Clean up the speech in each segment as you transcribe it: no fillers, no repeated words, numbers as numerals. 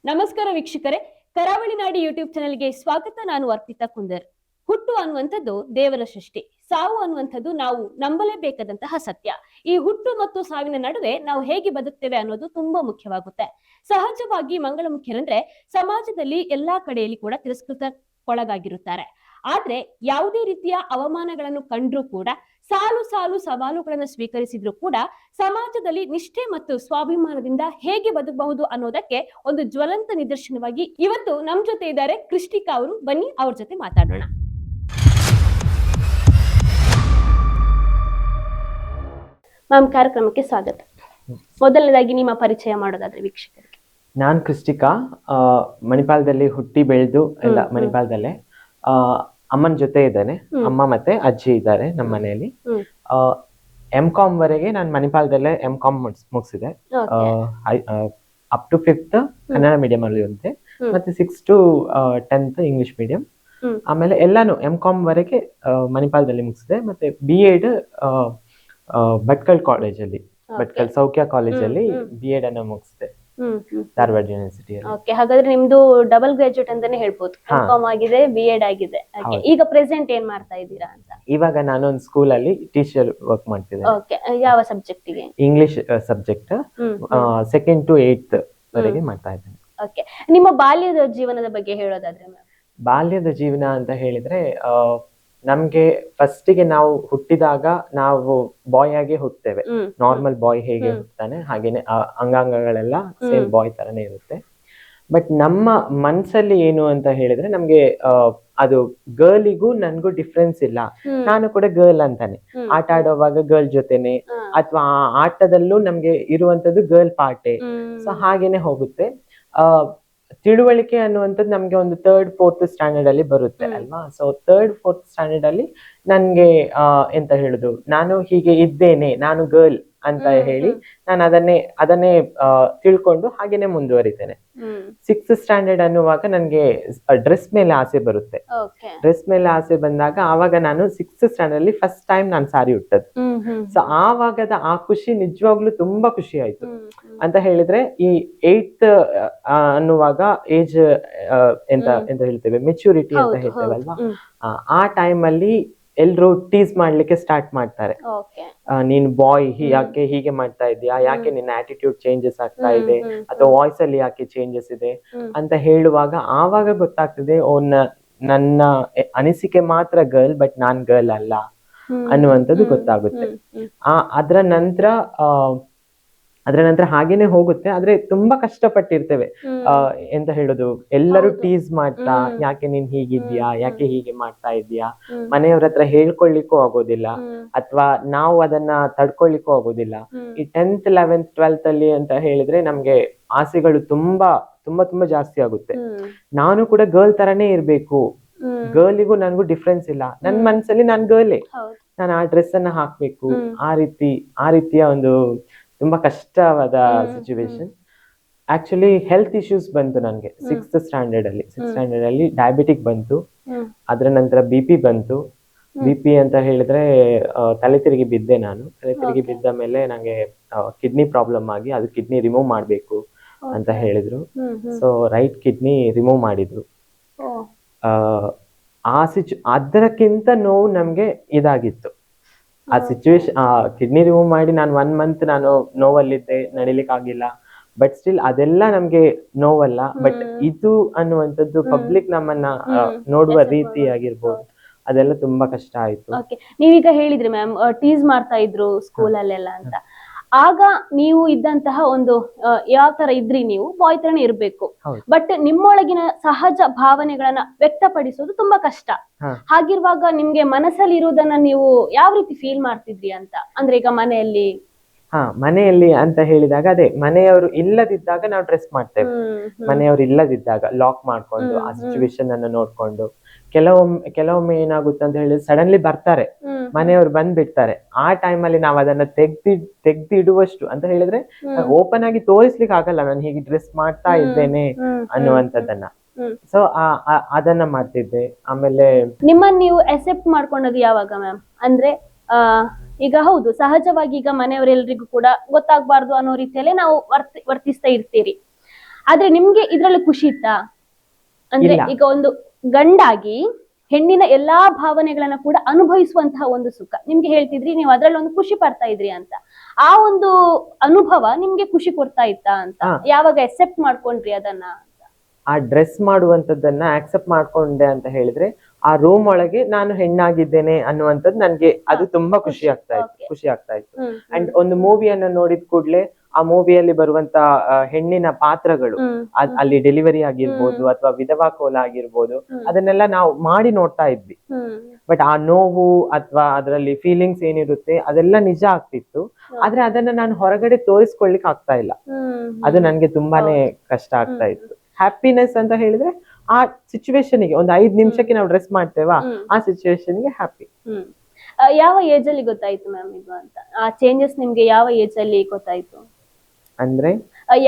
ನಮಸ್ಕಾರ ವೀಕ್ಷಕರೇ, ಕರಾವಳಿ ನಾಡಿ ಯೂಟ್ಯೂಬ್ ಚಾನೆಲ್ಗೆ ಸ್ವಾಗತ. ನಾನು ಅರ್ಪಿತಾ ಕುಂದರ್. ಹುಟ್ಟು ಅನ್ನುವಂಥದ್ದು ದೇವರ ಸೃಷ್ಟಿ, ಸಾವು ಅನ್ನುವಂಥದ್ದು ನಾವು ನಂಬಲೇಬೇಕಾದಂತಹ ಸತ್ಯ. ಈ ಹುಟ್ಟು ಮತ್ತು ಸಾವಿನ ನಡುವೆ ನಾವು ಹೇಗೆ ಬದುಕ್ತೇವೆ ಅನ್ನೋದು ತುಂಬಾ ಮುಖ್ಯವಾಗುತ್ತೆ. ಸಹಜವಾಗಿ ಮಂಗಳಮುಖ್ಯರಂದ್ರೆ ಸಮಾಜದಲ್ಲಿ ಎಲ್ಲಾ ಕಡೆಯಲ್ಲಿ ಕೂಡ ತಿರಸ್ಕೃತಕ್ಕೊಳಗಾಗಿರುತ್ತಾರೆ. ಆದ್ರೆ ಯಾವುದೇ ರೀತಿಯ ಅವಮಾನಗಳನ್ನು ಕಂಡ್ರೂ ಕೂಡ, ಸಾಲು ಸಾಲು ಸವಾಲುಗಳನ್ನು ಸ್ವೀಕರಿಸಿದ್ರು ಕೂಡ ಸಮಾಜದಲ್ಲಿ ನಿಷ್ಠೆ ಮತ್ತು ಸ್ವಾಭಿಮಾನದಿಂದ ಹೇಗೆ ಬದುಕಬಹುದು ಅನ್ನೋದಕ್ಕೆ ಒಂದು ಜ್ವಲಂತ ನಿದರ್ಶನವಾಗಿ ಇವತ್ತು ನಮ್ ಜೊತೆ ಇದ್ದಾರೆ ಕೃಷ್ಟಿಕಾ ಅವರು. ಬನ್ನಿ ಅವ್ರ ಜೊತೆ ಮಾತಾಡೋಣ. ಮ್ಯಾಮ್, ಕಾರ್ಯಕ್ರಮಕ್ಕೆ ಸ್ವಾಗತ. ಮೊದಲನೇದಾಗಿ ನಿಮ್ಮ ಪರಿಚಯ ಮಾಡೋದಾದ್ರೆ ವೀಕ್ಷಕರಿಗೆ. ನಾನ್ ಕೃಷ್ಟಿಕಾ, ಮಣಿಪಾಲದಲ್ಲಿ ಹುಟ್ಟಿ ಬೆಳೆದು ಎಲ್ಲ ಮಣಿಪಾಲದಲ್ಲೇ. ಅಮ್ಮನ ಜೊತೆ ಇದ್ದೇನೆ. ಅಮ್ಮ ಮತ್ತೆ ಅಜ್ಜಿ ಇದ್ದಾರೆ ನಮ್ಮ ಮನೆಯಲ್ಲಿ. M.Com ವರೆಗೆ ನಾನು ಮಣಿಪಾಲದಲ್ಲೇ M.Com ಮುಗಿಸಿದೆ. Up to 5th Kannada medium ಅಲ್ಲಿ ಇರುತ್ತೆ, ಮತ್ತೆ 6th to 10th English medium. ಆಮೇಲೆ ಎಲ್ಲಾನು M.Com ವರೆಗೆ ಮಣಿಪಾಲದಲ್ಲಿ ಮುಗಿಸಿದೆ. ಮತ್ತೆ B.Ed ಭಟ್ಕಳ ಕಾಲೇಜಲ್ಲಿ, ಭಟ್ಕಳ ಸೌಖ್ಯ ಕಾಲೇಜಲ್ಲಿ B.Ed ಅನ್ನು ಮುಗಿಸಿದೆ, ಧಾರವಾಡ ಯೂನಿವರ್ಸಿಟಿಯಲ್ಲಿ. ಓಕೆ, ಹಾಗಾದ್ರೆ ನಿಮ್ದು ಡಬಲ್ ಗ್ರಾಜುಯೇಟ್ ಅಂತಾನೆ ಹೇಳ್ಬೋದು. M.Com ಆಗಿದೆ, B.Ed ಆಗಿದೆ. ಈಗ ಪ್ರೆಸೆಂಟ್ ಏನ್ ಮಾಡ್ತಾ ಇದ್ದೀರಾ ಅಂತ? ಇವಾಗ ನಾನು ಒಂದು ಸ್ಕೂಲ್ ಅಲ್ಲಿ ಟೀಚರ್ ವರ್ಕ್ ಮಾಡ್ತಿದ್ದೇನೆ. ಓಕೆ, ಯಾವ ಸಬ್ಜೆಕ್ಟ್ ಗೆ? English subject. 2nd to 8th ವರೆಗೆ ಮಾಡ್ತಾ ಇದ್ದೇನೆ. ಓಕೆ, ನಿಮ್ಮ ಬಾಲ್ಯದ ಜೀವನದ ಬಗ್ಗೆ ಹೇಳೋದಾದ್ರೆ ಮ್ಯಾಮ್? ಬಾಲ್ಯದ ಜೀವನ ಅಂತ ಹೇಳಿದ್ರೆ, ನಮ್ಗೆ ಫಸ್ಟಿಗೆ ನಾವು ಹುಟ್ಟಿದಾಗ ನಾವು ಬಾಯ್ ಆಗಿ ಹುಟ್ಟುತ್ತೇವೆ. ನಾರ್ಮಲ್ ಬಾಯ್ ಹೇಗೆ ಹುಟ್ಟುತ್ತಾನೆ ಹಾಗೇನೆ ಅಂಗಾಂಗಗಳೆಲ್ಲ ಸೇಮ್ ಬಾಯ್ ತರನೇ ಇರುತ್ತೆ. ಬಟ್ ನಮ್ಮ ಮನ್ಸಲ್ಲಿ ಏನು ಅಂತ ಹೇಳಿದ್ರೆ, ನಮ್ಗೆ ಅದು ಗರ್ಲಿಗೂ ನನ್ಗೂ ಡಿಫ್ರೆನ್ಸ್ ಇಲ್ಲ. ನಾನು ಕೂಡ ಗರ್ಲ್ ಅಂತಾನೆ ಆಟ ಆಡುವಾಗ ಗರ್ಲ್ ಜೊತೆನೆ, ಅಥವಾ ಆ ಆಟದಲ್ಲೂ ನಮ್ಗೆ ಇರುವಂತದ್ದು ಗರ್ಲ್ ಪಾರ್ಟೇ. ಸೊ ಹಾಗೇನೆ ಹೋಗುತ್ತೆ. ತಿಳುವಳಿಕೆ ಅನ್ನುವಂಥದ್ದು ನಮ್ಗೆ ಒಂದು 3rd 4th ಸ್ಟ್ಯಾಂಡರ್ಡ್ ಅಲ್ಲಿ ಬರುತ್ತೆ ಅಲ್ವಾ. ಸೊ 3rd 4th ಸ್ಟ್ಯಾಂಡರ್ಡ್ ಅಲ್ಲಿ ನನ್ಗೆ ಎಂತ ಹೇಳುದು, ನಾನು ಹೀಗೆ ಇದ್ದೇನೆ, ನಾನು ಗರ್ಲ್ ಅಂತ ಹೇಳಿ ನಾನು ಅದನ್ನೇ ತಿಳ್ಕೊಂಡು ಹಾಗೇನೆ ಮುಂದುವರಿತೇನೆ. 6th ಸ್ಟ್ಯಾಂಡರ್ಡ್ ಅನ್ನುವಾಗ ನನ್ಗೆ ಡ್ರೆಸ್ ಮೇಲೆ ಆಸೆ ಬರುತ್ತೆ. ಡ್ರೆಸ್ ಮೇಲೆ ಆಸೆ ಬಂದಾಗ ಆವಾಗ ನಾನು 6th ಸ್ಟ್ಯಾಂಡರ್ಡ್ ಅಲ್ಲಿ ಫಸ್ಟ್ ಟೈಮ್ ನಾನು ಸಾರಿ ಉಟ್ಟದ್ದು. ಸೊ ಆವಾಗದ ಆ ಖುಷಿ ನಿಜವಾಗ್ಲೂ ತುಂಬಾ ಖುಷಿ ಆಯ್ತು. ಅಂತ ಹೇಳಿದ್ರೆ ಈ 8th ಅನ್ನುವಾಗ ಏಜ್ ಎಂತ ಹೇಳ್ತೇವೆ, ಮೆಚುರಿಟಿ ಅಂತ ಹೇಳ್ತೇವಲ್ವಾ. ಆ ಟೈಮ್ ಅಲ್ಲಿ ಎಲ್ರು ಟೀಸ್ ಮಾಡ್ಲಿಕ್ಕೆ ಸ್ಟಾರ್ಟ್ ಮಾಡ್ತಾರೆ. ನೀನ್ ಬಾಯ್, ಯಾಕೆ ಹೀಗೆ ಮಾಡ್ತಾ ಇದೀಯಾ, ಯಾಕೆ ನಿನ್ನ ಆಟಿಟ್ಯೂಡ್ ಚೇಂಜಸ್ ಆಗ್ತಾ ಇದೆ, ಅಥವಾ ವಾಯ್ಸ್ ಅಲ್ಲಿ ಯಾಕೆ ಚೇಂಜಸ್ ಇದೆ ಅಂತ ಹೇಳುವಾಗ ಆವಾಗ ಗೊತ್ತಾಗ್ತದೆ, ನನ್ನ ಅನಿಸಿಕೆ ಮಾತ್ರ ಗರ್ಲ್, ಬಟ್ ನಾನ್ ಗರ್ಲ್ ಅಲ್ಲ ಅನ್ನುವಂಥದ್ದು ಗೊತ್ತಾಗುತ್ತೆ. ಅದ್ರ ನಂತರ ಹಾಗೇನೆ ಹೋಗುತ್ತೆ. ಆದ್ರೆ ತುಂಬಾ ಕಷ್ಟಪಟ್ಟಿರ್ತೇವೆ. ಎಂತ ಹೇಳುದು, ಎಲ್ಲರೂ ಟೀಸ್ ಮಾಡ್ತಾ, ಯಾಕೆ ನೀನ್ ಹೀಗಿದ್ಯಾ, ಯಾಕೆ ಹೀಗೆ ಮಾಡ್ತಾ ಇದೀಯಾ, ಮನೆಯವ್ರ ಹತ್ರ ಹೇಳ್ಕೊಳ್ಲಿಕ್ಕೂ ಆಗೋದಿಲ್ಲ, ಅಥವಾ ನಾವು ಅದನ್ನ ತಡ್ಕೊಳ್ಲಿಕ್ಕೂ ಆಗೋದಿಲ್ಲ. ಈ 10th 11th 12th ಅಲ್ಲಿ ಅಂತ ಹೇಳಿದ್ರೆ ನಮ್ಗೆ ಆಸೆಗಳು ತುಂಬಾ ತುಂಬಾ ತುಂಬಾ ಜಾಸ್ತಿ ಆಗುತ್ತೆ. ನಾನು ಕೂಡ ಗರ್ಲ್ ತರನೇ ಇರ್ಬೇಕು, ಗರ್ಲಿಗೂ ನನ್ಗೂ ಡಿಫ್ರೆನ್ಸ್ ಇಲ್ಲ, ನನ್ ಮನ್ಸಲ್ಲಿ ನಾನ್ ಗರ್ಲೇ, ನಾನು ಆ ಡ್ರೆಸ್ ಅನ್ನ ಹಾಕ್ಬೇಕು, ಆ ರೀತಿಯ ಒಂದು ತುಂಬಾ ಕಷ್ಟವಾದ ಸಿಚುವೇಶನ್. ಆಕ್ಚುಲಿ ಹೆಲ್ತ್ ಇಶ್ಯೂಸ್ ಬಂತು ನನ್ಗೆ 6th ಸ್ಟ್ಯಾಂಡರ್ಡ್ ಅಲ್ಲಿ ಡಯಾಬಿಟಿಕ್ ಬಂತು. ಅದ್ರ ನಂತರ BP ಬಂತು. BP ಅಂತ ಹೇಳಿದ್ರೆ ತಲೆ ತಿರುಗಿ ಬಿದ್ದೆ ನಾನು. ತಲೆ ತಿರುಗಿ ಬಿದ್ದ ಮೇಲೆ ನಂಗೆ ಕಿಡ್ನಿ ಪ್ರಾಬ್ಲಮ್ ಆಗಿ ಅದು ಕಿಡ್ನಿ ರಿಮೂವ್ ಮಾಡ್ಬೇಕು ಅಂತ ಹೇಳಿದ್ರು. ಸೊ ರೈಟ್ ಕಿಡ್ನಿ ರಿಮೂವ್ ಮಾಡಿದ್ರು. ಅದಕ್ಕಿಂತ ನೋವು ನಮ್ಗೆ ಇದಾಗಿತ್ತು. ಆ ಸಿಚುವೇಶನ್, ಕಿಡ್ನಿ ರಿಮೂವ್ ಮಾಡಿ ನಾನು 1 month ನಾನು ನೋವಲ್ಲಿದ್ದೆ, ನಡಿಲಿಕ್ಕೆ ಆಗಿಲ್ಲ. ಬಟ್ ಸ್ಟಿಲ್ ಅದೆಲ್ಲ ನಮ್ಗೆ ನೋವಲ್ಲ. ಬಟ್ ಇದು ಅನ್ನುವಂಥದ್ದು ಪಬ್ಲಿಕ್ ನಮ್ಮನ್ನ ನೋಡುವ ರೀತಿ ಆಗಿರ್ಬೋದು, ಅದೆಲ್ಲ ತುಂಬಾ ಕಷ್ಟ ಆಯ್ತು. ನೀವೀಗ ಹೇಳಿದ್ರಿ ಮ್ಯಾಮ್, ಟೀಸ್ ಮಾಡ್ತಾ ಇದ್ರು ಸ್ಕೂಲ್ ಅಲ್ಲೆಲ್ಲ ಅಂತ. ಆಗ ನೀವು ಇದ್ದಂತಹ ಒಂದು ಯಾವ ತರ ಇದ್ರಿ, ನೀವು ಬಾಯ್ ತರನೇ ಇರ್ಬೇಕು, ಬಟ್ ನಿಮ್ಮೊಳಗಿನ ಸಹಜ ಭಾವನೆಗಳನ್ನ ವ್ಯಕ್ತಪಡಿಸೋದು ತುಂಬಾ ಕಷ್ಟ. ಹಾಗಿರುವಾಗ ನಿಮ್ಗೆ ಮನಸ್ಸಲ್ಲಿ ಇರುವುದನ್ನ ನೀವು ಯಾವ ರೀತಿ ಫೀಲ್ ಮಾಡ್ತಿದ್ರಿ ಅಂತ? ಅಂದ್ರೆ ಈಗ ಮನೆಯಲ್ಲಿ ಅಂತ ಹೇಳಿದಾಗ, ಅದೇ ಮನೆಯವರು ಇಲ್ಲದಿದ್ದಾಗ ನಾವು ಡ್ರೆಸ್ ಮಾಡ್ತೇವೆ. ಮನೆಯವರು ಇಲ್ಲದಿದ್ದಾಗ ಲಾಕ್ ಮಾಡ್ಕೊಂಡು ಆ ಸಿಚುವೇಶನ್ ಅನ್ನು ನೋಡ್ಕೊಂಡು, ಕೆಲವೊಮ್ಮೆ ಏನಾಗುತ್ತೆ ಅಂತ ಹೇಳಿದ್ರೆ ಸಡನ್ಲಿ ಬರ್ತಾರೆ, ಮನೆಯವರು ಬಂದ್ಬಿಡ್ತಾರೆ. ಆ ಟೈಮ್ ಅಲ್ಲಿ ನಾವು ಅದನ್ನ ತೆಗ್ದಿಡುವಷ್ಟು ಅಂತ ಹೇಳಿದ್ರೆ ಓಪನ್ ಆಗಿ ತೋರಿಸ್ಲಿಕ್ಕೆ ಆಗಲ್ಲ, ನಾನು ಹೀಗೆ ಡ್ರೆಸ್ ಮಾಡ್ತಾ ಇದ್ದೇನೆ ಅನ್ನುವಂಥದ್ದನ್ನ. ಸೊ ಅದನ್ನ ಮಾಡ್ತಿದ್ದೆ. ಆಮೇಲೆ ನಿಮ್ಮನ್ನ ನೀವು ಅಕ್ಸೆಪ್ಟ್ ಮಾಡ್ಕೊಂಡದ್ದು ಯಾವಾಗ ಮ್ಯಾಮ್? ಅಂದ್ರೆ ಈಗ ಹೌದು, ಸಹಜವಾಗಿ ಈಗ ಮನೆಯವರೆಲ್ಲರಿಗೂ ಕೂಡ ಗೊತ್ತಾಗ್ಬಾರ್ದು ಅನ್ನೋ ರೀತಿಯಲ್ಲೇ ನಾವು ವರ್ತಿಸ್ತಾ ಇರ್ತೀರಿ. ಆದ್ರೆ ನಿಮ್ಗೆ ಇದ್ರಲ್ಲಿ ಖುಷಿ ಇತ್ತಾ? ಅಂದ್ರೆ ಇಲ್ಲ. ಈಗ ಒಂದು ಗಂಡಾಗಿ ಹೆಣ್ಣಿನ ಎಲ್ಲಾ ಭಾವನೆಗಳನ್ನ ಕೂಡ ಅನುಭವಿಸುವಂತಹ ಒಂದು ಸುಖ ನಿಮ್ಗೆ ಹೇಳ್ತಿದ್ರಿ, ನೀವು ಅದ್ರಲ್ಲಿ ಒಂದು ಖುಷಿ ಪಡ್ತಾ ಇದ್ರಿ ಅಂತ. ಆ ಒಂದು ಅನುಭವ ನಿಮ್ಗೆ ಖುಷಿ ಕೊಡ್ತಾ ಇತ್ತಾ ಅಂತ? ಹಾ. ಯಾವಾಗ ಅಕ್ಸೆಪ್ಟ್ ಮಾಡ್ಕೊಂಡ್ರಿ ಅದನ್ನ? ಆ ಡ್ರೆಸ್ ಮಾಡುವಂತದ್ದನ್ನ ಆಕ್ಸೆಪ್ಟ್ ಮಾಡ್ಕೊಂಡೆ ಅಂತ ಹೇಳಿದ್ರೆ, ಆ ರೂಮ್ ಒಳಗೆ ನಾನು ಹೆಣ್ಣಾಗಿದ್ದೇನೆ ಅನ್ನುವಂಥದ್ದು ನನ್ಗೆ ಅದು ತುಂಬಾ ಖುಷಿ ಆಗ್ತಾ ಇತ್ತು. ಅಂಡ್ ಒಂದು ಮೂವಿಯನ್ನ ನೋಡಿದ ಕೂಡ್ಲೆ ಆ ಮೂವಿಯಲ್ಲಿ ಬರುವಂತ ಹೆಣ್ಣಿನ ಪಾತ್ರಗಳು, ಅಲ್ಲಿ ಡೆಲಿವರಿ ಆಗಿರ್ಬೋದು ಅಥವಾ ವಿಧವಾ ಕೋಲ ಆಗಿರ್ಬೋದು, ಅದನ್ನೆಲ್ಲ ನಾವು ಮಾಡಿ ನೋಡ್ತಾ ಇದ್ವಿ. ಬಟ್ ಆ ನೋವು ಅಥವಾ ಅದರಲ್ಲಿ ಫೀಲಿಂಗ್ಸ್ ಏನಿರುತ್ತೆ ಅದೆಲ್ಲ ನಿಜ ಆಗ್ತಿತ್ತು. ಆದ್ರೆ ಅದನ್ನ ನಾನು ಹೊರಗಡೆ ತೋರಿಸ್ಕೊಳ್ಲಿಕ್ಕೆ ಆಗ್ತಾ ಇಲ್ಲ. ಅದು ನನ್ಗೆ ತುಂಬಾನೇ ಕಷ್ಟ ಆಗ್ತಾ ಇತ್ತು. ಹ್ಯಾಪಿನೆಸ್ ಅಂತ ಹೇಳಿದ್ರೆ ಆ ಸಿಚುವೇಶನ್ಗೆ ಒಂದು 5 ನಿಮಿಷಕ್ಕೆ ನಾವು ಡ್ರೆಸ್ ಮಾಡ್ತೇವಾ, ಆ ಸಿಚುವೇಶನ್ಗೆ ಹ್ಯಾಪಿ. ಯಾವ ಏಜ್ ಅಲ್ಲಿ ಗೊತ್ತಾಯ್ತು ಮ್ಯಾಮ್ ಇದು ಅಂತ? ಆ ಚೇಂಜಸ್ ನಿಮ್ಗೆ ಯಾವ ಏಜ್ ಅಲ್ಲಿ ಗೊತ್ತಾಯ್ತು? ಅಂದ್ರೆ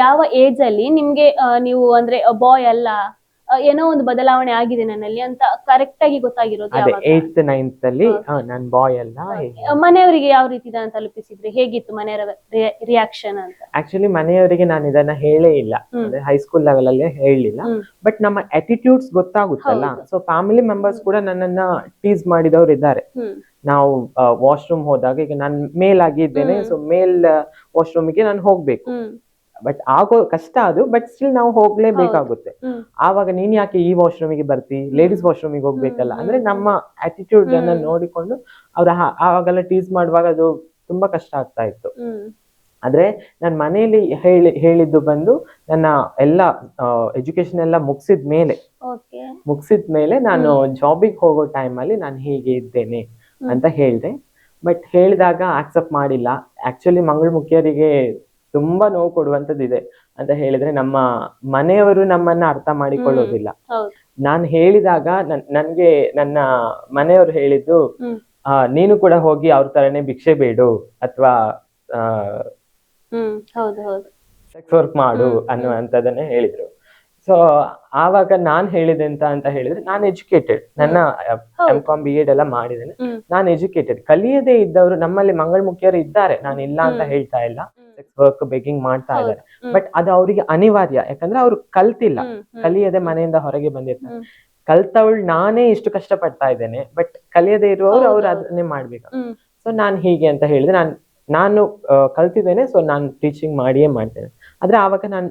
ಯಾವ ಏಜ್ ಅಲ್ಲಿ ನಿಮ್ಗೆ ನೀವು ಅಂದ್ರೆ ಬಾಯ್ ಅಲ್ಲ, ಏನೋ ಒಂದು ಬದಲಾವಣೆ ಆಗಿದೆ ನನ್ನಲ್ಲಿ ಅಂತ ಕರೆಕ್ಟ್ ಆಗಿ ಗೊತ್ತಾಗಿರೋದು ಅದೇ ಯಾವಾಗ? 8th 9th ಅಲ್ಲಿ ನಾನ್ ಬಾಯ್ ಅಲ್ಲ. ಮನೆಯವರಿಗೆ ಯಾವ ರೀತಿ ಇದನ್ನ ತಲುಪಿಸಿದ್ರಿ? ಹೇಗಿತ್ತು ಮನೆಯವರ ರಿಯಾಕ್ಷನ್ ಅಂತ? ಆಕ್ಚುಲಿ ಮನೆಯವರಿಗೆ ನಾನು ಇದನ್ನ ಹೇಳೇ ಇಲ್ಲ, ಅಂದ್ರೆ ಹೈಸ್ಕೂಲ್ ಲೆವೆಲ್ ಅಲ್ಲೇ ಹೇಳಲಿಲ್ಲ. ಬಟ್ ನಮ್ಮ ಅಟಿಟ್ಯೂಡ್ಸ್ ಗೊತ್ತಾಗುತ್ತಲ್ಲ, ಸೊ ಫ್ಯಾಮಿಲಿ ಮೆಂಬರ್ಸ್ ಕೂಡ ನನ್ನನ್ನ ಟೀಸ್ ಮಾಡಿದವ್ರು ಇದ್ದಾರೆ. ನಾವು ವಾಶ್ರೂಮ್ ಹೋದಾಗ, ಈಗ ನಾನು ಮೇಲ್ ಆಗಿದ್ದೇನೆ, ಸೊ ಮೇಲ್ ವಾಶ್ರೂಮ್ಗೆ ನಾನು ಹೋಗ್ಬೇಕು. ಬಟ್ ಆಗೋ ಕಷ್ಟ ಅದು, ಬಟ್ ಸ್ಟಿಲ್ ನಾವು ಹೋಗ್ಲೇಬೇಕಾಗುತ್ತೆ. ಆವಾಗ ನೀನ್ ಯಾಕೆ ಈ ವಾಶ್ರೂಮಿಗೆ ಬರ್ತಿ, ಲೇಡೀಸ್ ವಾಶ್ರೂಮಿಗೆ ಹೋಗ್ಬೇಕಲ್ಲ. ಅಂದ್ರೆ ನಮ್ಮ ಆಟಿಟ್ಯೂಡ್ ಅನ್ನ ನೋಡಿಕೊಂಡು ಅವ್ರ ಆವಾಗೆಲ್ಲ ಟೀಸ್ ಮಾಡುವಾಗ ಅದು ತುಂಬಾ ಕಷ್ಟ ಆಗ್ತಾ ಇತ್ತು. ಆದ್ರೆ ನಾನ್ ಮನೆಯಲ್ಲಿ ಹೇಳಿದ್ದು ಬಂದು ನನ್ನ ಎಲ್ಲ ಎಜುಕೇಶನ್ ಎಲ್ಲ ಮುಗಿಸಿದ ಮೇಲೆ ನಾನು ಜಾಬಿಗೆ ಹೋಗೋ ಟೈಮ್ ಅಲ್ಲಿ ನಾನು ಹೀಗೆ ಇದ್ದೇನೆ ಅಂತ ಹೇಳ್ದೆ. ಬಟ್ ಹೇಳಿದಾಗ ಆಕ್ಸೆಪ್ಟ್ ಮಾಡಿಲ್ಲ. ಆಕ್ಚುಲಿ ಮಂಗಳಮುಖಿಯರಿಗೆ ತುಂಬಾ ನೋವು ಕೊಡುವಂತದ್ದಿದೆ ಅಂತ ಹೇಳಿದ್ರೆ, ನಮ್ಮ ಮನೆಯವರು ನಮ್ಮನ್ನ ಅರ್ಥ ಮಾಡಿಕೊಳ್ಳೋದಿಲ್ಲ. ನಾನು ಹೇಳಿದಾಗ ನನ್ಗೆ ನನ್ನ ಮನೆಯವರು ಹೇಳಿದ್ದು, ನೀನು ಕೂಡ ಹೋಗಿ ಅವ್ರ ತರನೇ ಭಿಕ್ಷೆ ಬೇಡು ಅಥವಾ ಸೆಕ್ಸ್ ವರ್ಕ್ ಮಾಡು ಅನ್ನುವಂಥದ್ದನ್ನೇ ಹೇಳಿದ್ರು. ಸೊ ಆವಾಗ ನಾನ್ ಹೇಳಿದೆ ಅಂತ ಹೇಳಿದ್ರೆ, ನಾನು ಎಜುಕೇಟೆಡ್, ನನ್ನ M.Com B.Ed ಎಲ್ಲ ಮಾಡಿದ್ದೇನೆ, ನಾನು ಎಜುಕೇಟೆಡ್. ಕಲಿಯದೇ ಇದ್ದವರು ನಮ್ಮಲ್ಲಿ ಮಂಗಳಮುಖಿಯರು ಇದ್ದಾರೆ, ನಾನು ಇಲ್ಲ ಅಂತ ಹೇಳ್ತಾ ಇಲ್ಲ. ಸೆಕ್ಸ್ ವರ್ಕ್ ಬೇಕಿಂಗ್ ಮಾಡ್ತಾ ಇದ್ದಾರೆ. ಬಟ್ ಅದು ಅವರಿಗೆ ಅನಿವಾರ್ಯ, ಯಾಕಂದ್ರೆ ಅವ್ರು ಕಲ್ತಿಲ್ಲ, ಕಲಿಯದೆ ಮನೆಯಿಂದ ಹೊರಗೆ ಬಂದಿರ್ತಾರೆ. ಕಲ್ತವಳು ನಾನೇ ಇಷ್ಟು ಕಷ್ಟ ಪಡ್ತಾ ಇದ್ದೇನೆ, ಬಟ್ ಕಲಿಯದೆ ಇರುವವರು ಅವ್ರು ಅದನ್ನೇ ಮಾಡ್ಬೇಕು. ಸೊ ನಾನ್ ಹೀಗೆ ಅಂತ ಹೇಳಿದ್ರೆ, ನಾನು ಕಲ್ತಿದ್ದೇನೆ, ಸೊ ನಾನು ಟೀಚಿಂಗ್ ಮಾಡಿಯೇ ಮಾಡ್ತೇನೆ. ಆದ್ರೆ ಆವಾಗ ನಾನು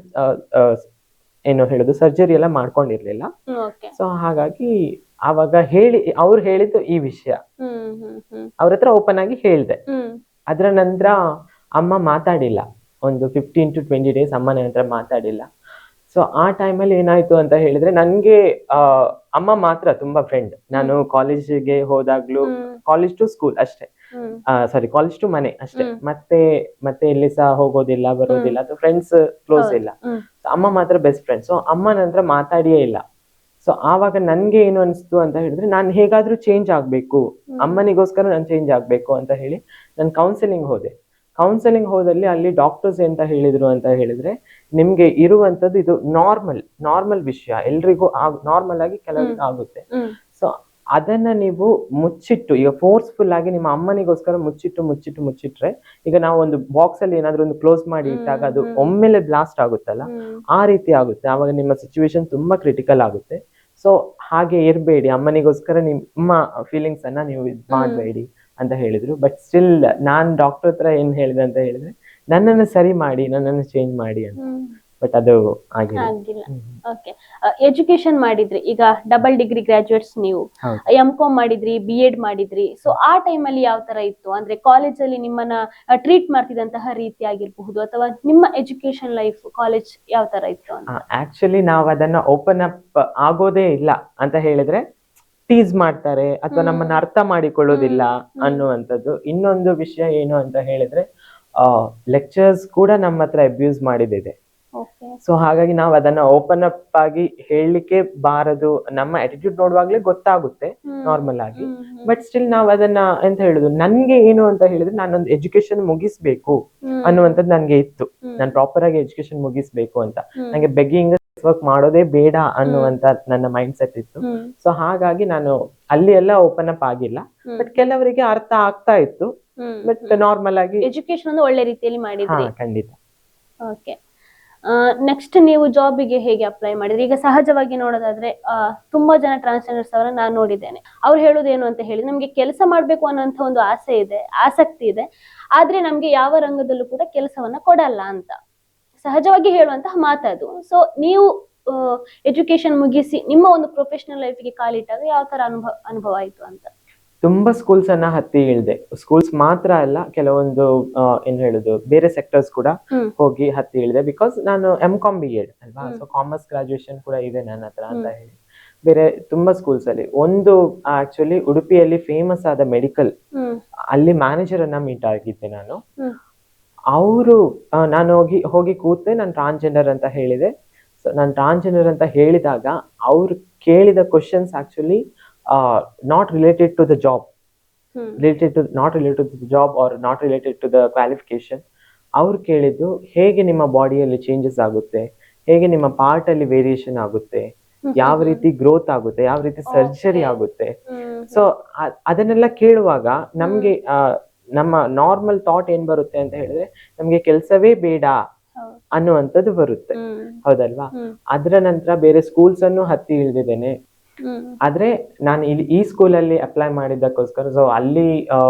ಏನು ಹೇಳುದು, ಸರ್ಜರಿ ಎಲ್ಲ ಮಾಡ್ಕೊಂಡಿರ್ಲಿಲ್ಲ. ಸೊ ಹಾಗಾಗಿ ಆವಾಗ ಅವ್ರು ಹೇಳಿದ್ದು ಈ ವಿಷಯ ಅವ್ರ ಹತ್ರ ಓಪನ್ ಆಗಿ ಹೇಳ್ದೆ. ಅದ್ರ ನಂತರ ಅಮ್ಮ ಮಾತಾಡಿಲ್ಲ, ಒಂದು 15 to 20 days ಅಮ್ಮನ ಹತ್ರ ಮಾತಾಡಿಲ್ಲ. ಸೊ ಆ ಟೈಮಲ್ಲಿ ಏನಾಯ್ತು ಅಂತ ಹೇಳಿದ್ರೆ, ನನ್ಗೆ ಅಮ್ಮ ಮಾತ್ರ ತುಂಬಾ ಫ್ರೆಂಡ್. ನಾನು ಕಾಲೇಜಿಗೆ ಹೋದಾಗ್ಲೂ, ಕಾಲೇಜ್ ಟು ಸ್ಕೂಲ್ ಅಷ್ಟೇ, ಸಾರಿ ಕಾಲೇಜ್ ಟು ಮನೆ ಅಷ್ಟೇ, ಮತ್ತೆ ಎಲ್ಲಿ ಸಹ ಹೋಗೋದಿಲ್ಲ ಬರೋದಿಲ್ಲ, ಅಥವಾ ಫ್ರೆಂಡ್ಸ್ ಕ್ಲೋಸ್ ಇಲ್ಲ. ಅಮ್ಮ ಮಾತ್ರ ಬೆಸ್ಟ್ ಫ್ರೆಂಡ್. ಸೊ ಅಮ್ಮ ನಂತರ ಮಾತಾಡಿಯೇ ಇಲ್ಲ. ಸೊ ಆವಾಗ ನನ್ಗೆ ಏನು ಅನಿಸ್ತು ಅಂತ ಹೇಳಿದ್ರೆ, ನಾನು ಹೇಗಾದ್ರೂ ಚೇಂಜ್ ಆಗ್ಬೇಕು, ಅಮ್ಮನಿಗೋಸ್ಕರ ನಾನು ಚೇಂಜ್ ಆಗ್ಬೇಕು ಅಂತ ಹೇಳಿ ನಾನು ಕೌನ್ಸಿಲಿಂಗ್ ಹೋದಲ್ಲಿ ಅಲ್ಲಿ ಡಾಕ್ಟರ್ಸ್ ಎಂತ ಹೇಳಿದ್ರು ಅಂತ ಹೇಳಿದ್ರೆ, ನಿಮ್ಗೆ ಇರುವಂತದ್ದು ಇದು ನಾರ್ಮಲ್ ವಿಷಯ, ಎಲ್ರಿಗೂ ನಾರ್ಮಲ್ ಆಗಿ ಕೆಲವರಿಗೆ ಆಗುತ್ತೆ. ಸೊ ಅದನ್ನ ನೀವು ಮುಚ್ಚಿಟ್ಟು, ಈಗ ಫೋರ್ಸ್ಫುಲ್ ಆಗಿ ನಿಮ್ಮ ಅಮ್ಮನಿಗೋಸ್ಕರ ಮುಚ್ಚಿಟ್ರೆ, ಈಗ ನಾವು ಒಂದು ಬಾಕ್ಸ್ ಅಲ್ಲಿ ಏನಾದ್ರೂ ಒಂದು ಕ್ಲೋಸ್ ಮಾಡಿ ಇಟ್ಟಾಗ ಅದು ಒಮ್ಮೆಲೆ ಬ್ಲಾಸ್ಟ್ ಆಗುತ್ತಲ್ಲ, ಆ ರೀತಿ ಆಗುತ್ತೆ. ಆವಾಗ ನಿಮ್ಮ ಸಿಚುವೇಶನ್ ತುಂಬಾ ಕ್ರಿಟಿಕಲ್ ಆಗುತ್ತೆ. ಸೊ ಹಾಗೆ ಇರ್ಬೇಡಿ, ಅಮ್ಮನಿಗೋಸ್ಕರ ನಿಮ್ಮ ಫೀಲಿಂಗ್ಸ್ ಅನ್ನ ನೀವು ಮಾಡಬೇಡಿ ಅಂತ ಹೇಳಿದ್ರು. ಬಟ್ ಸ್ಟಿಲ್ ನಾನ್ ಡಾಕ್ಟರ್ ಹತ್ರ ಏನ್ ಹೇಳಿದೆ ಅಂತ ಹೇಳಿದ್ರೆ, ನನ್ನನ್ನು ಸರಿ ಮಾಡಿ, ನನ್ನನ್ನು ಚೇಂಜ್ ಮಾಡಿ ಅಂತ. ಬಟ್ ಅದು ಆಗಿಲ್ಲ. ಓಕೆ, ಎಜುಕೇಶನ್ ಮಾಡಿದ್ರಿ, ಈಗ ಡಬಲ್ ಡಿಗ್ರಿ ಗ್ರಾಜುಯೇಟ್ಸ್ ನೀವು, M.Com ಮಾಡಿದ್ರಿ, B.Ed ಮಾಡಿದ್ರಿ. ಸೊ ಆ ಟೈಮ್ ಅಲ್ಲಿ ಯಾವ ತರ ಇತ್ತು? ಅಂದ್ರೆ ಕಾಲೇಜ್ ಅಲ್ಲಿ ನಿಮ್ಮನ್ನ ಟ್ರೀಟ್ ಮಾಡ್ತಿದ್ದಂತಹ ರೀತಿ ಆಗಿರಬಹುದು, ಅಥವಾ ನಿಮ್ಮ ಎಜುಕೇಶನ್ ಲೈಫ್ ಕಾಲೇಜ್ ಯಾವ ತರ ಇತ್ತು ಅಂತ? ಆಕ್ಚುಲಿ ನಾವ್ ಅದನ್ನ ಓಪನ್ ಅಪ್ ಆಗೋದೇ ಇಲ್ಲ ಅಂತ ಹೇಳಿದ್ರೆ, ಟೀಸ್ ಮಾಡ್ತಾರೆ ಅಥವಾ ನಮ್ಮನ್ನ ಅರ್ಥ ಮಾಡಿಕೊಳ್ಳೋದಿಲ್ಲ ಅನ್ನುವಂಥದ್ದು. ಇನ್ನೊಂದು ವಿಷಯ ಏನು ಅಂತ ಹೇಳಿದ್ರೆ, ಲೆಕ್ಚರ್ಸ್ ಕೂಡ ನಮ್ಮ ಹತ್ರ ಅಬ್ಯೂಸ್ ಮಾಡಿದಿದೆ. ಸೊ ಹಾಗಾಗಿ ನಾವು ಅದನ್ನ ಓಪನ್ ಅಪ್ ಆಗಿ ಹೇಳಲಿಕ್ಕೆ ಬಾರದು. ನಮ್ಮ ಅಟಿಟ್ಯೂಡ್ ನೋಡುವಾಗ್ಲೇ ಗೊತ್ತಾಗುತ್ತೆ ನಾರ್ಮಲ್ ಆಗಿ. ಬಟ್ ಸ್ಟಿಲ್ ನಾವು ಅದನ್ನ ಎಂತ ಹೇಳುದು, ನನ್ಗೆ ಏನು ಅಂತ ಹೇಳಿದ್ರೆ, ನಾನೊಂದು ಎಜುಕೇಶನ್ ಮುಗಿಸ್ಬೇಕು ಅನ್ನುವಂಥದ್ದು ನನ್ಗೆ ಇತ್ತು. ನಾನು ಪ್ರಾಪರ್ ಆಗಿ ಎಜುಕೇಶನ್ ಮುಗಿಸ್ಬೇಕು ಅಂತ, ನಂಗೆ ಬೆಗ್ಗಿಂಗ್ ವರ್ಕ್ ಮಾಡೋದೇ ಬೇಡ ಅನ್ನುವಂತ ನನ್ನ ಮೈಂಡ್ ಸೆಟ್ ಇತ್ತು. ಸೊ ಹಾಗಾಗಿ ನಾನು ಅಲ್ಲಿ ಎಲ್ಲ ಓಪನ್ ಅಪ್ ಆಗಿಲ್ಲ. ಬಟ್ ಕೆಲವರಿಗೆ ಅರ್ಥ ಆಗ್ತಾ ಇತ್ತು. ಬಟ್ ನಾರ್ಮಲ್ ಆಗಿ ಎಜುಕೇಶನ್ ಒಳ್ಳೆ ರೀತಿಯಲ್ಲಿ ಮಾಡಿದ್ರಿ. ಖಂಡಿತ. ಓಕೆ, ನೆಕ್ಸ್ಟ್ ನೀವು ಜಾಬಿಗೆ ಹೇಗೆ ಅಪ್ಲೈ ಮಾಡಿದ್ರಿ? ಈಗ ಸಹಜವಾಗಿ ನೋಡೋದಾದ್ರೆ ತುಂಬಾ ಜನ ಟ್ರಾನ್ಸ್ಜೆಂಡರ್ಸ್ ಅವರ ನಾನು ನೋಡಿದ್ದೇನೆ. ಅವ್ರು ಹೇಳೋದು ಏನು ಅಂತ ಹೇಳಿ, ನಮ್ಗೆ ಕೆಲಸ ಮಾಡ್ಬೇಕು ಅನ್ನೋಂಥ ಒಂದು ಆಸೆ ಇದೆ, ಆಸಕ್ತಿ ಇದೆ, ಆದ್ರೆ ನಮ್ಗೆ ಯಾವ ರಂಗದಲ್ಲೂ ಕೂಡ ಕೆಲಸವನ್ನ ಕೊಡಲ್ಲ ಅಂತ ಸಹಜವಾಗಿ ಹೇಳುವಂತಹ ಮಾತದು. ಸೊ ನೀವು ಎಜುಕೇಶನ್ ಮುಗಿಸಿ ನಿಮ್ಮ ಒಂದು ಪ್ರೊಫೆಷನಲ್ ಲೈಫ್ಗೆ ಕಾಲಿಟ್ಟಾಗ ಯಾವ ತರ ಅನುಭವ ಆಯ್ತು ಅಂತ? ತುಂಬಾ ಸ್ಕೂಲ್ಸ್ ಅನ್ನ ಹತ್ತಿ ಇಳಿದೆ. ಸ್ಕೂಲ್ಸ್ ಮಾತ್ರ ಅಲ್ಲ, ಕೆಲವೊಂದು ಏನ್ ಹೇಳುದು ಬೇರೆ ಸೆಕ್ಟರ್ಸ್ ಕೂಡ ಹೋಗಿ ಹತ್ತಿ ಇಳಿದೆ. ಬಿಕಾಸ್ ನಾನು M.Com B.Ed ಅಲ್ವಾ, ಸೊ ಕಾಮರ್ಸ್ ಗ್ರಾಜುಯೇಷನ್ ಕೂಡ ಇದೆ ನನ್ನ ಹತ್ರ ಅಂತ ಹೇಳಿ ಬೇರೆ ತುಂಬಾ ಸ್ಕೂಲ್ಸ್ ಅಲ್ಲಿ ಒಂದು ಆಕ್ಚುಲಿ ಉಡುಪಿಯಲ್ಲಿ ಫೇಮಸ್ ಆದ ಮೆಡಿಕಲ್ ಅಲ್ಲಿ ಮ್ಯಾನೇಜರ್ ಅನ್ನ ಮೀಟ್ ಆಗಿದ್ದೆ ನಾನು. ಅವರು ನಾನು ಹೋಗಿ ಕೂತೆ, ನಾನು ಟ್ರಾನ್ಸ್ಜೆಂಡರ್ ಅಂತ ಹೇಳಿದೆ. ಸೊ ನಾನು ಟ್ರಾನ್ಸ್ಜೆಂಡರ್ ಅಂತ ಹೇಳಿದಾಗ ಅವ್ರು ಕೇಳಿದ questions actually not related to the job, not related to the job or not related to the qualification. ಅವ್ರು ಕೇಳಿದ್ದು ಹೇಗೆ ನಿಮ್ಮ ಬಾಡಿಯಲ್ಲಿ ಚೇಂಜಸ್ ಆಗುತ್ತೆ, ಹೇಗೆ ನಿಮ್ಮ ಪಾರ್ಟ್ ಅಲ್ಲಿ ವೇರಿಯೇಷನ್ ಆಗುತ್ತೆ, ಯಾವ ರೀತಿ ಗ್ರೋತ್ ಆಗುತ್ತೆ, ಯಾವ ರೀತಿ ಸರ್ಜರಿ ಆಗುತ್ತೆ. ಸೊ ಅದನ್ನೆಲ್ಲ ಕೇಳುವಾಗ ನಮ್ಗೆ ನಮ್ಮ ನಾರ್ಮಲ್ ಥಾಟ್ ಏನ್ ಬರುತ್ತೆ ಅಂತ ಹೇಳಿದ್ರೆ, ನಮ್ಗೆ ಕೆಲ್ಸವೇ ಬೇಡ ಅನ್ನುವಂಥದ್ದು ಬರುತ್ತೆ, ಹೌದಲ್ವಾ? ಅದರ ನಂತರ ಬೇರೆ ಸ್ಕೂಲ್ಸ್ ಅನ್ನು ಹತ್ತಿ ಇಳಿದಿದ್ದೇನೆ. ಆದ್ರೆ ನಾನು ಈ ಸ್ಕೂಲ್ ಅಲ್ಲಿ ಅಪ್ಲೈ ಮಾಡಿದ್ದಕ್ಕೋಸ್ಕರ ಸೊ ಅಲ್ಲಿ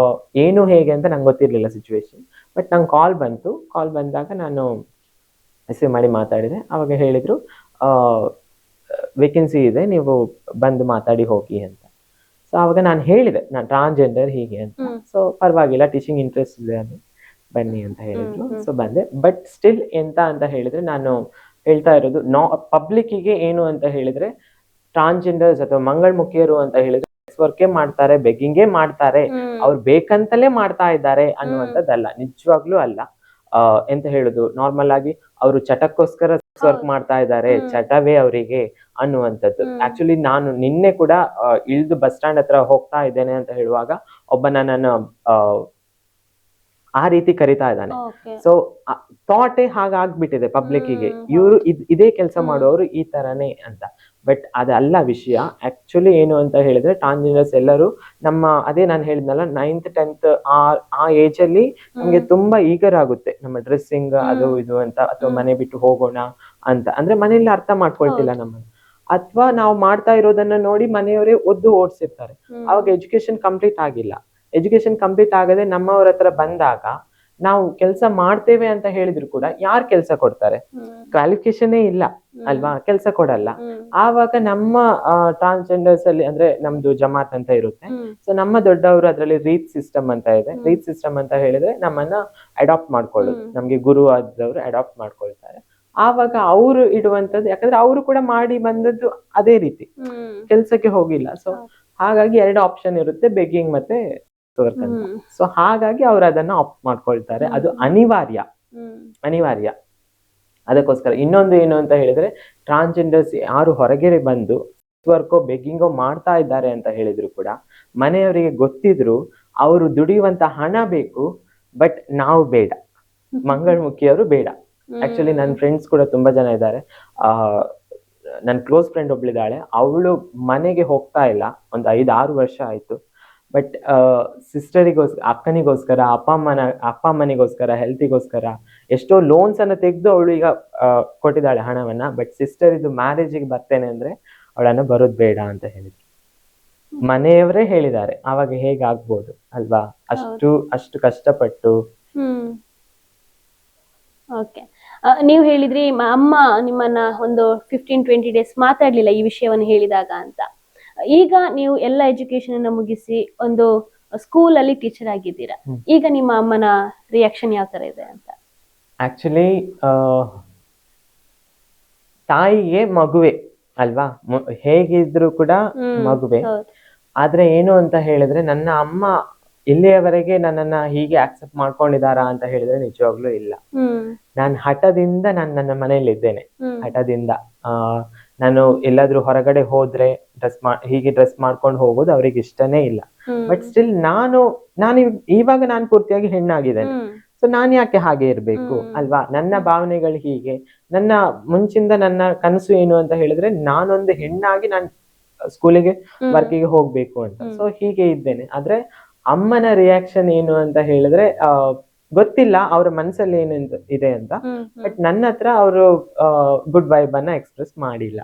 ಏನು ಹೇಗೆ ಅಂತ ನಂಗೆ ಗೊತ್ತಿರ್ಲಿಲ್ಲ ಸಿಚುವೇಶನ್. ಬಟ್ ನಂಗೆ ಕಾಲ್ ಬಂದಾಗ ನಾನು ರಿಸೀವ್ ಮಾಡಿ ಮಾತಾಡಿದೆ. ಅವಾಗ ಹೇಳಿದ್ರು ವೇಕೆನ್ಸಿ ಇದೆ, ನೀವು ಬಂದು ಮಾತಾಡಿ ಹೋಗಿ ಅಂತ. ಸೊ ಅವಾಗ ನಾನು ಹೇಳಿದೆ ನಾನು ಟ್ರಾನ್ಸ್ಜೆಂಡರ್ ಹೀಗೆ ಅಂತ. ಸೊ ಪರವಾಗಿಲ್ಲ, ಟೀಚಿಂಗ್ ಇಂಟ್ರೆಸ್ಟ್ ಇದೆ, ಅದು ಬನ್ನಿ ಅಂತ ಹೇಳಿದ್ರು. ಸೊ ಬಂದೆ. ಬಟ್ ಸ್ಟಿಲ್ ಎಂತ ಅಂತ ಹೇಳಿದ್ರೆ, ನಾನು ಹೇಳ್ತಾ ಇರೋದು ಪಬ್ಲಿಕ್ಕಿಗೆ ಏನು ಅಂತ ಹೇಳಿದ್ರೆ, ಟ್ರಾನ್ಸ್ಜೆಂಡರ್ಸ್ ಅಥವಾ ಮಂಗಳಮುಖಿಯರು ಅಂತ ಹೇಳಿದ್ರೆ ವರ್ಕೇ ಮಾಡ್ತಾರೆ, ಬೆಗ್ಗಿಂಗೇ ಮಾಡ್ತಾರೆ, ಅವ್ರು ಬೇಕಂತಲೇ ಮಾಡ್ತಾ ಇದ್ದಾರೆ ಅನ್ನುವಂಥದ್ದಲ್ಲ, ನಿಜವಾಗ್ಲೂ ಅಲ್ಲ. ಎಂತ ಹೇಳುದು, ನಾರ್ಮಲ್ ಆಗಿ ಅವರು ಚಟಕ್ಕೋಸ್ಕರ ವರ್ಕ್ ಮಾಡ್ತಾ ಇದ್ದಾರೆ, ಚಟವೇ ಅವರಿಗೆ ಅನ್ನುವಂಥದ್ದು. ಆಕ್ಚುಲಿ ನಾನು ನಿನ್ನೆ ಕೂಡ ಇಳ್ದು ಬಸ್ ಸ್ಟ್ಯಾಂಡ್ ಹತ್ರ ಹೋಗ್ತಾ ಇದ್ದೇನೆ ಅಂತ ಹೇಳುವಾಗ ಒಬ್ಬ ನನ್ನನ್ನು ಆ ರೀತಿ ಕರಿತಾ ಇದ್ದಾನೆ. ಸೊ ಥಾಟೇ ಹಾಗಾಗ್ಬಿಟ್ಟಿದೆ ಪಬ್ಲಿಕ್ಕಿಗೆ, ಇವರು ಇದೇ ಕೆಲಸ ಮಾಡುವವರು ಈ ತರನೇ ಅಂತ. ಬಟ್ ಅದಲ್ಲ ವಿಷಯ. ಆಕ್ಚುಲಿ ಏನು ಅಂತ ಹೇಳಿದ್ರೆ, ಟ್ರಾನ್ಸ್ಜೆಂಡರ್ಸ್ ಎಲ್ಲರೂ ನಮ್ಮ ಅದೇ ನಾನು ಹೇಳಿದ್ನಲ್ಲ 9th 10th ಆ ಏಜ್ ಅಲ್ಲಿ ನಮ್ಗೆ ತುಂಬಾ ಈಗರ್ ಆಗುತ್ತೆ ನಮ್ಮ ಡ್ರೆಸ್ಸಿಂಗ್ ಅದು ಇದು ಅಂತ, ಅಥವಾ ಮನೆ ಬಿಟ್ಟು ಹೋಗೋಣ ಅಂತ. ಅಂದ್ರೆ ಮನೆಯಲ್ಲಿ ಅರ್ಥ ಮಾಡ್ಕೊಳ್ತಿಲ್ಲ ನಮ್ಮನ್ನು, ಅಥವಾ ನಾವು ಮಾಡ್ತಾ ಇರೋದನ್ನ ನೋಡಿ ಮನೆಯವರೇ ಒದ್ದು ಓಡಿಸಿರ್ತಾರೆ. ಅವಾಗ ಎಜುಕೇಶನ್ ಕಂಪ್ಲೀಟ್ ಆಗಿಲ್ಲ. ಎಜುಕೇಶನ್ ಕಂಪ್ಲೀಟ್ ಆಗದೆ ನಮ್ಮವ್ರ ಹತ್ರ ಬಂದಾಗ ನಾವು ಕೆಲಸ ಮಾಡ್ತೇವೆ ಅಂತ ಹೇಳಿದ್ರು ಕೂಡ ಯಾರು ಕೆಲಸ ಕೊಡ್ತಾರೆ? ಕ್ವಾಲಿಫಿಕೇಶನ್ನೇ ಇಲ್ಲ ಅಲ್ವಾ, ಕೆಲಸ ಕೊಡಲ್ಲ. ಆವಾಗ ನಮ್ಮ ಟ್ರಾನ್ಸ್ಜೆಂಡರ್ಸ್ ಅಲ್ಲಿ ಅಂದ್ರೆ ನಮ್ದು ಜಮಾತ್ ಅಂತ ಇರುತ್ತೆ. ಸೊ ನಮ್ಮ ದೊಡ್ಡವರು ಅದರಲ್ಲಿ ರೀತ್ ಸಿಸ್ಟಮ್ ಅಂತ ಇದೆ. ರೀತ್ ಸಿಸ್ಟಮ್ ಅಂತ ಹೇಳಿದ್ರೆ ನಮ್ಮನ್ನ ಅಡಾಪ್ಟ್ ಮಾಡ್ಕೊಳ್ಳೋದು, ನಮ್ಗೆ ಗುರು ಆದವರು ಅಡಾಪ್ಟ್ ಮಾಡ್ಕೊಳ್ತಾರೆ. ಆವಾಗ ಅವರು ಇಡುವಂತದ್ದು, ಯಾಕಂದ್ರೆ ಅವರು ಕೂಡ ಮಾಡಿ ಬಂದದ್ದು ಅದೇ ರೀತಿ, ಕೆಲ್ಸಕ್ಕೆ ಹೋಗಿಲ್ಲ. ಸೊ ಹಾಗಾಗಿ 2 ಆಪ್ಷನ್ ಇರುತ್ತೆ, ಬೆಗ್ಗಿಂಗ್ ಮತ್ತೆ ವರ್ಕ್ ಅಂತ. ಸೊ ಹಾಗಾಗಿ ಅವ್ರು ಅದನ್ನ ಆಪ್ಟ್ ಮಾಡ್ಕೊಳ್ತಾರೆ. ಅದು ಅನಿವಾರ್ಯ. ಅದಕ್ಕೋಸ್ಕರ ಇನ್ನೊಂದು ಏನು ಅಂತ ಹೇಳಿದ್ರೆ, ಟ್ರಾನ್ಸ್ಜೆಂಡರ್ಸ್ ಯಾರು ಹೊರಗೆ ಬಂದು ವರ್ಕೋ ಬೆಗ್ಗಿಂಗೋ ಮಾಡ್ತಾ ಇದ್ದಾರೆ ಅಂತ ಹೇಳಿದ್ರು ಕೂಡ ಮನೆಯವರಿಗೆ ಗೊತ್ತಿದ್ರು ಅವರು ದುಡಿಯುವಂತ ಹಣ ಬೇಕು, ಬಟ್ ನಾವು ಬೇಡ, ಮಂಗಳಮುಖಿಯವರು ಬೇಡ. ಆಕ್ಚುಲಿ ನನ್ನ ಫ್ರೆಂಡ್ಸ್ ಕೂಡ ತುಂಬಾ ಜನ ಇದ್ದಾರೆ. ನನ್ನ ಕ್ಲೋಸ್ ಫ್ರೆಂಡ್ ಒಬ್ಳಿದ್ದಾಳೆ, ಅವಳು ಮನೆಗೆ ಹೋಗ್ತಾ ಇಲ್ಲ, ಒಂದು 5-6 ವರ್ಷ ಆಯ್ತು. ಬಟ್ ಸಿಸ್ಟರಿಗೋಸ್ಕರ, ಅಕ್ಕನಿಗೋಸ್ಕರ, ಅಪ್ಪ ಅಮ್ಮನಿಗೋಸ್ಕರ, ಹೆಲ್ತಿಗೋಸ್ಕರ ಎಷ್ಟೋ ಲೋನ್ಸ್ ಅನ್ನ ತೆಗೆದು ಅವಳು ಈಗ ಕೊಟ್ಟಿದ್ದಾಳೆ ಹಣವನ್ನ. ಬಟ್ ಸಿಸ್ಟರ್ ಇದು ಮ್ಯಾರೇಜಿಗೆ ಬರ್ತೇನೆ ಅಂದ್ರೆ ಅವಳನ್ನ ಬರೋದ್ ಬೇಡ ಅಂತ ಹೇಳಿದ್ರು. ಮನೆಯವರೇ ಹೇಳಿದ್ದಾರೆ. ಆವಾಗ ಹೇಗಾಗ್ಬೋದು ಅಲ್ವಾ, ಅಷ್ಟು ಕಷ್ಟಪಟ್ಟು. ಓಕೆ, ನೀವು ಹೇಳಿದ್ರಿ ಅಮ್ಮ ನಿಮ್ಮನ್ನ ಒಂದು 15-20 ಡೇಸ್ ಮಾತಾಡ್ಲಿಲ್ಲ ಈ ವಿಷಯವನ್ನು ಹೇಳಿದಾಗ ಅಂತ. ಈಗ ನೀವು ಎಲ್ಲ ಎಜುಕೇಶನ್ ಅನ್ನ ಮುಗಿಸಿ ಒಂದು ಸ್ಕೂಲ್ ಅಲ್ಲಿ ಟೀಚರ್ ಆಗಿದ್ದೀರಾ. ಈಗ ನಿಮ್ಮ ಅಮ್ಮನ ರಿಯಾಕ್ಷನ್ ಯಾವ ತರ ಇದೆ ಅಂತ? ಆಕ್ಚುಲಿ ತಾಯಿಗೆ ಮಗುವೆ ಅಲ್ವಾ, ಹೇಗಿದ್ರು ಕೂಡ ಮಗುವೆ. ಆದ್ರೆ ಏನು ಅಂತ ಹೇಳಿದ್ರೆ, ನನ್ನ ಅಮ್ಮ ಇಲ್ಲಿಯವರೆಗೆ ನನ್ನನ್ನ ಹೀಗೆ ಆಕ್ಸೆಪ್ಟ್ ಮಾಡ್ಕೊಂಡಿದಾರಾ ಅಂತ ಹೇಳಿದ್ರೆ ನಿಜವಾಗ್ಲೂ ಇಲ್ಲ. ನಾನು ಹಠದಿಂದ ನನ್ನ ಮನೆಯಲ್ಲಿ ಇದ್ದೇನೆ. ಹಠದಿಂದ ನಾನು ಎಲ್ಲಾದ್ರೂ ಹೊರಗಡೆ ಹೋದ್ರೆ ಹೀಗೆ ಡ್ರೆಸ್ ಮಾಡ್ಕೊಂಡು ಹೋಗೋದು ಅವ್ರಿಗೆ ಇಷ್ಟನೇ ಇಲ್ಲ. ಬಟ್ ಸ್ಟಿಲ್ ನಾನು ಇವಾಗ ನಾನು ಪೂರ್ತಿಯಾಗಿ ಹೆಣ್ಣಾಗಿದ್ದೇನೆ. ಸೊ ನಾನ್ ಯಾಕೆ ಹಾಗೆ ಇರ್ಬೇಕು ಅಲ್ವಾ? ನನ್ನ ಭಾವನೆಗಳು ಹೀಗೆ. ನನ್ನ ಮುಂಚಿಂದ ನನ್ನ ಕನಸು ಏನು ಅಂತ ಹೇಳಿದ್ರೆ, ನಾನೊಂದು ಹೆಣ್ಣಾಗಿ ನಾನು ಸ್ಕೂಲಿಗೆ ವರ್ಕಿಗೆ ಹೋಗ್ಬೇಕು ಅಂತ. ಸೊ ಹೀಗೆ ಇದ್ದೇನೆ. ಆದ್ರೆ ಅಮ್ಮನ ರಿಯಾಕ್ಷನ್ ಏನು ಅಂತ ಹೇಳಿದ್ರೆ, ಗೊತ್ತಿಲ್ಲ ಅವ್ರ ಮನ್ಸಲ್ಲಿ ಇದೆ ಅಂತ. ಬಟ್ ನನ್ನ ಹತ್ರ ಅವರು ಗುಡ್ ವೈಬ್ ಅನ್ನ ಎಕ್ಸ್ಪ್ರೆಸ್ ಮಾಡಿಲ್ಲ.